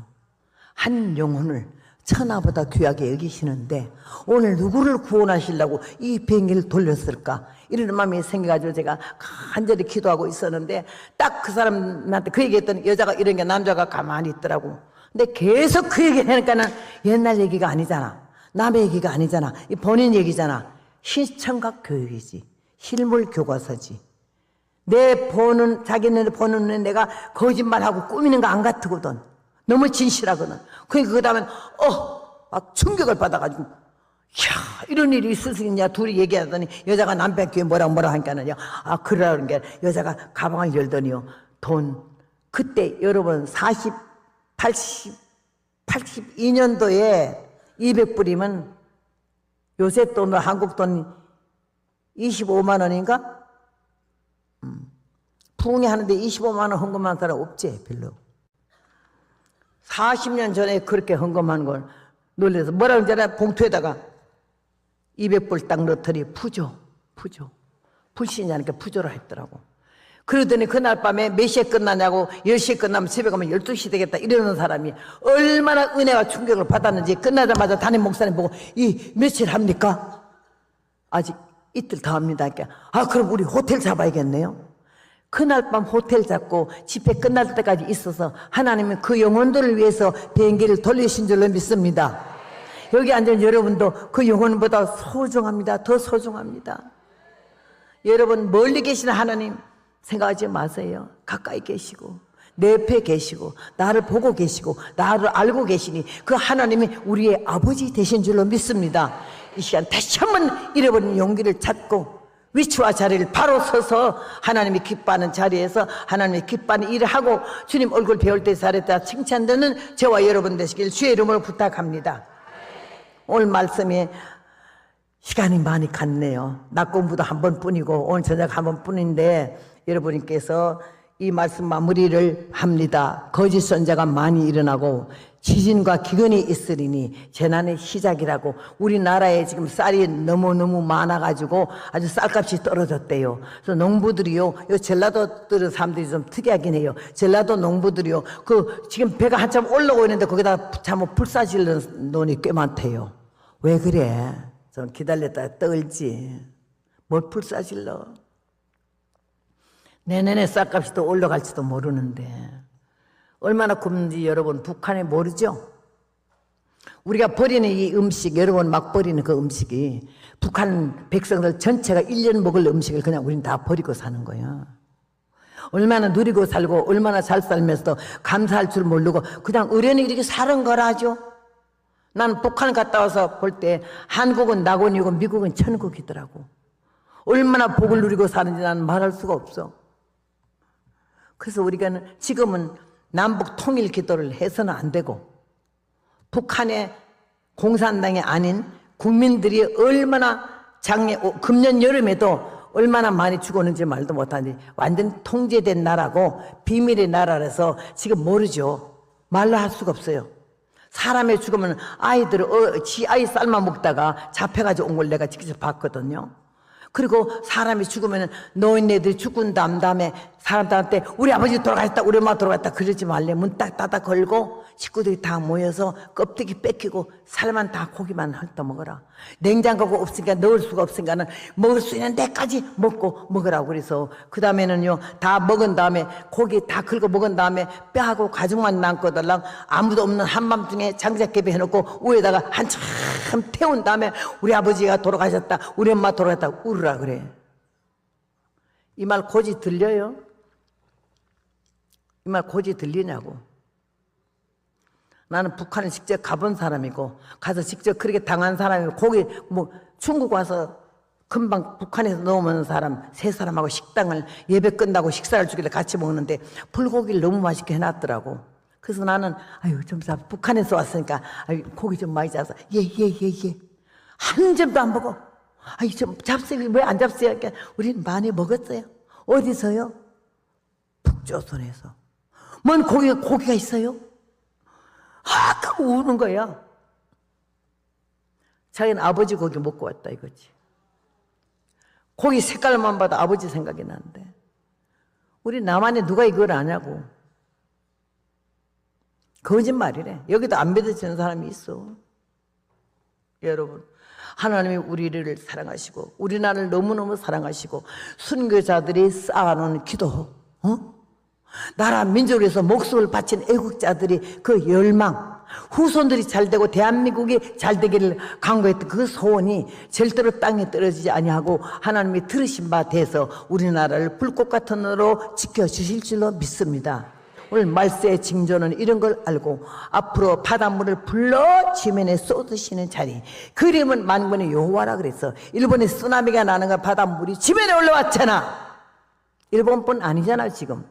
한 영혼을 천하보다 귀하게 여기시는데 오늘 누구를 구원하시려고 이 비행기를 돌렸을까? 이런 마음이 생겨가지고 제가 간절히 기도하고 있었는데 딱 그 사람한테 그 얘기했더니 여자가 이런 게 남자가 가만히 있더라고. 근데 계속 그 얘기를 하니까는 옛날 얘기가 아니잖아. 남의 얘기가 아니잖아. 이 본인 얘기잖아. 신청각 교육이지. 실물 교과서지. 내 보는, 자기네 보는 눈에 내가 거짓말하고 꾸미는 거 안 같거든. 너무 진실하거든. 그러니까 그 다음에, 막 충격을 받아가지고, 이야, 이런 일이 있을 수 있냐. 둘이 얘기하더니 여자가 남편 귀에 뭐라 하니까는요. 그러라는 게 여자가 가방을 열더니요. 돈. 그때 여러분 82년도에 200불이면 요새 돈으로 한국 돈 25만 원인가? 부흥회 하는데 25만 원 헌금한 사람 없지 별로. 40년 전에 그렇게 헌금한 걸 놀래서 뭐라 그러잖아. 봉투에다가 200불 딱 넣더니 푸조 불신이니까 푸조를 했더라고. 그러더니 그날 밤에 몇 시에 끝나냐고 10시에 끝나면 새벽 가면 12시 되겠다 이러는 사람이 얼마나 은혜와 충격을 받았는지 끝나자마자 담임 목사님 보고 이 며칠 합니까? 아직 이틀 더 합니다. 그럼 우리 호텔 잡아야겠네요. 그날 밤 호텔 잡고 집회 끝날 때까지 있어서 하나님은 그 영혼들을 위해서 비행기를 돌리신 줄로 믿습니다. 여기 앉은 여러분도 그 영혼보다 소중합니다. 더 소중합니다. 여러분 멀리 계시는 하나님 생각하지 마세요. 가까이 계시고 내 옆에 계시고 나를 보고 계시고 나를 알고 계시니 그 하나님이 우리의 아버지 되신 줄로 믿습니다. 이 시간 다시 한번 잃어버린 용기를 찾고 위치와 자리를 바로 서서 하나님이 기뻐하는 자리에서 하나님이 기뻐하는 일을 하고 주님 얼굴 배울 때 잘했다 칭찬되는 저와 여러분 되시길 주의 이름으로 부탁합니다. 오늘 말씀에 시간이 많이 갔네요. 낮 공부도 한 번뿐이고 오늘 저녁 한 번뿐인데 여러분께서 이 말씀 마무리를 합니다. 거짓 선자가 많이 일어나고 지진과 기근이 있으리니 재난의 시작이라고. 우리나라에 지금 쌀이 너무너무 많아가지고 아주 쌀값이 떨어졌대요. 그래서 농부들이요, 요 전라도 들은 사람들이 좀 특이하긴 해요. 전라도 농부들이요, 지금 배가 한참 올라오고 있는데 거기다 잘못 불사질는 논이 꽤 많대요. 왜 그래? 좀 기다렸다가 떨지. 뭘 불사질러? 내년에 쌀값이 또 올라갈지도 모르는데 얼마나 굶는지 여러분 북한에 모르죠? 우리가 버리는 이 음식, 여러분 막 버리는 그 음식이 북한 백성들 전체가 1년 먹을 음식을 그냥 우린 다 버리고 사는 거야. 얼마나 누리고 살고 얼마나 잘 살면서도 감사할 줄 모르고 그냥 어련히 이렇게 사는 거라죠. 난 북한 갔다 와서 볼 때 한국은 낙원이고 미국은 천국이더라고. 얼마나 복을 누리고 사는지 나는 말할 수가 없어. 그래서 우리가 지금은 남북 통일 기도를 해서는 안 되고 북한의 공산당이 아닌 국민들이 얼마나 금년 여름에도 얼마나 많이 죽었는지 말도 못하니 완전 통제된 나라고 비밀의 나라라서 지금 모르죠. 말로 할 수가 없어요. 사람이 죽으면 아이들을 지 아이 삶아 먹다가 잡혀가지고 온 걸 내가 직접 봤거든요. 그리고 사람이 죽으면 노인네들이 죽은 다음에 사람들한테 우리 아버지 돌아가셨다 우리 엄마 돌아갔다 그러지 말래. 문 딱 닫아 걸고 식구들이 다 모여서 껍데기 뺏기고 살만 다 고기만 핥아 먹어라. 냉장고가 없으니까 넣을 수가 없으니까는 먹을 수 있는 데까지 먹으라고 그래서 그 다음에는요 다 먹은 다음에 고기 다 긁어 먹은 다음에 뼈하고 가죽만 남거들랑 아무도 없는 한밤중에 장작개비 해놓고 위에다가 한참 태운 다음에 우리 아버지가 돌아가셨다 우리 엄마 돌아갔다 울으라 그래. 이 말 고지 들려요? 이 말 고지 들리냐고. 나는 북한에 직접 가본 사람이고 가서 직접 그렇게 당한 사람이고 거기 뭐 중국 와서 금방 북한에서 넘어오는 사람 세 사람하고 식당을 예배 끝나고 식사를 주길래 같이 먹는데 불고기를 너무 맛있게 해놨더라고. 그래서 나는 아유 좀 북한에서 왔으니까 아유 고기 좀 많이 잡아서 예. 한 점도 안 먹어. 아이 좀 잡수요. 왜 안 잡수요? 그러니까 우리는 많이 먹었어요. 어디서요? 북조선에서. 뭔 고기가 있어요? 그 우는 거야. 자기는 아버지 고기 먹고 왔다 이거지. 고기 색깔만 봐도 아버지 생각이 나는데 우리 남한에 누가 이걸 아냐고. 거짓말이래. 여기도 안 믿어지는 사람이 있어. 여러분, 하나님이 우리를 사랑하시고 우리나라를 너무너무 사랑하시고 순교자들이 쌓아놓은 기도, 나라 민족을 위해서 목숨을 바친 애국자들이 그 열망, 후손들이 잘되고 대한민국이 잘되기를 간구했던 그 소원이 절대로 땅에 떨어지지 아니하고 하나님이 들으신 바 돼서 우리나라를 불꽃 같은 으로 지켜주실 줄로 믿습니다. 오늘 말세의 징조는 이런 걸 알고 앞으로 바닷물을 불러 지면에 쏟으시는 자리, 그림은 만군의 여호와라 그랬어. 일본에 쓰나미가 나는 거 바닷물이 지면에 올라왔잖아. 일본뿐 아니잖아. 지금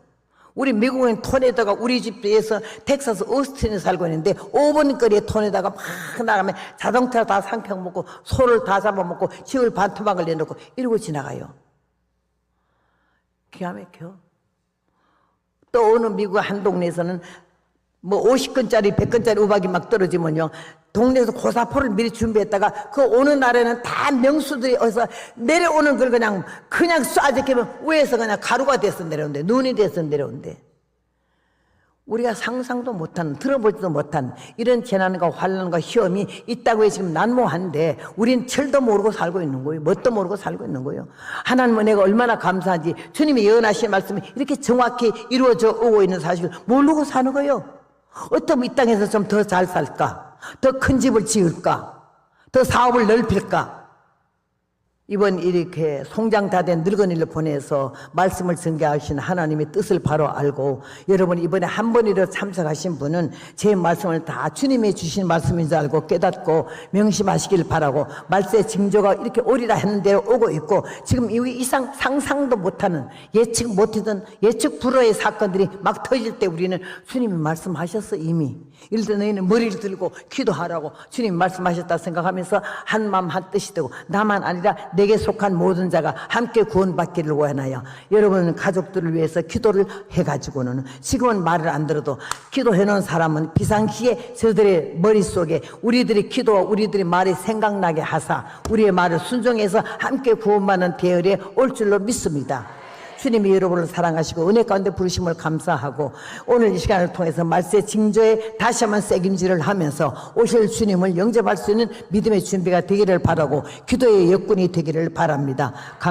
우리 미국은 토네이도가 우리 집에서 텍사스 오스틴에 살고 있는데 5분 거리에 토네이도가 막 나가면 자동차 다 상평 먹고 소를 다 잡아먹고 지울 반토막을 내놓고 이러고 지나가요. 기가 막혀. 또 어느 미국 한 동네에서는 뭐 50건짜리 100건짜리 우박이 막 떨어지면요 동네에서 고사포를 미리 준비했다가 그 오는 날에는 다 명수들이 어서 내려오는 걸 그냥 쏴제끼면 위에서 그냥 가루가 돼서 내려온대. 눈이 돼서 내려온대. 우리가 상상도 못한, 들어보지도 못한 이런 재난과 환난과 시험이 있다고 해 지금 난무한데 우린 철도 모르고 살고 있는 거예요. 뭣도 모르고 살고 있는 거예요. 하나님은 내가 얼마나 감사한지 주님이 예언하신 말씀이 이렇게 정확히 이루어져 오고 있는 사실을 모르고 사는 거예요. 어쩌면 이 땅에서 좀 더 잘 살까? 더 큰 집을 지을까? 더 사업을 넓힐까? 이번 이렇게 송장 다 된 늙은이를 보내서 말씀을 전개하신 하나님의 뜻을 바로 알고 여러분 이번에 한 번이라도 참석하신 분은 제 말씀을 다 주님이 주신 말씀인 줄 알고 깨닫고 명심하시길 바라고 말세 징조가 이렇게 오리라 했는 대로 오고 있고 지금 이상 상상도 못하는 예측 못하던 예측 불허의 사건들이 막 터질 때 우리는 주님이 말씀하셨어. 이미 일단 너희는 머리를 들고 기도하라고 주님이 말씀하셨다 생각하면서 한 마음 한 뜻이 되고 나만 아니라 내게 속한 모든 자가 함께 구원받기를 원하여 여러분 가족들을 위해서 기도를 해가지고는 지금은 말을 안 들어도 기도해놓은 사람은 비상시에 저들의 머릿속에 우리들의 기도와 우리들의 말이 생각나게 하사 우리의 말을 순종해서 함께 구원받는 대열에 올 줄로 믿습니다. 주님이 여러분을 사랑하시고 은혜 가운데 부르심을 감사하고 오늘 이 시간을 통해서 말세 징조에 다시 한번 새김질을 하면서 오실 주님을 영접할 수 있는 믿음의 준비가 되기를 바라고 기도의 여건이 되기를 바랍니다.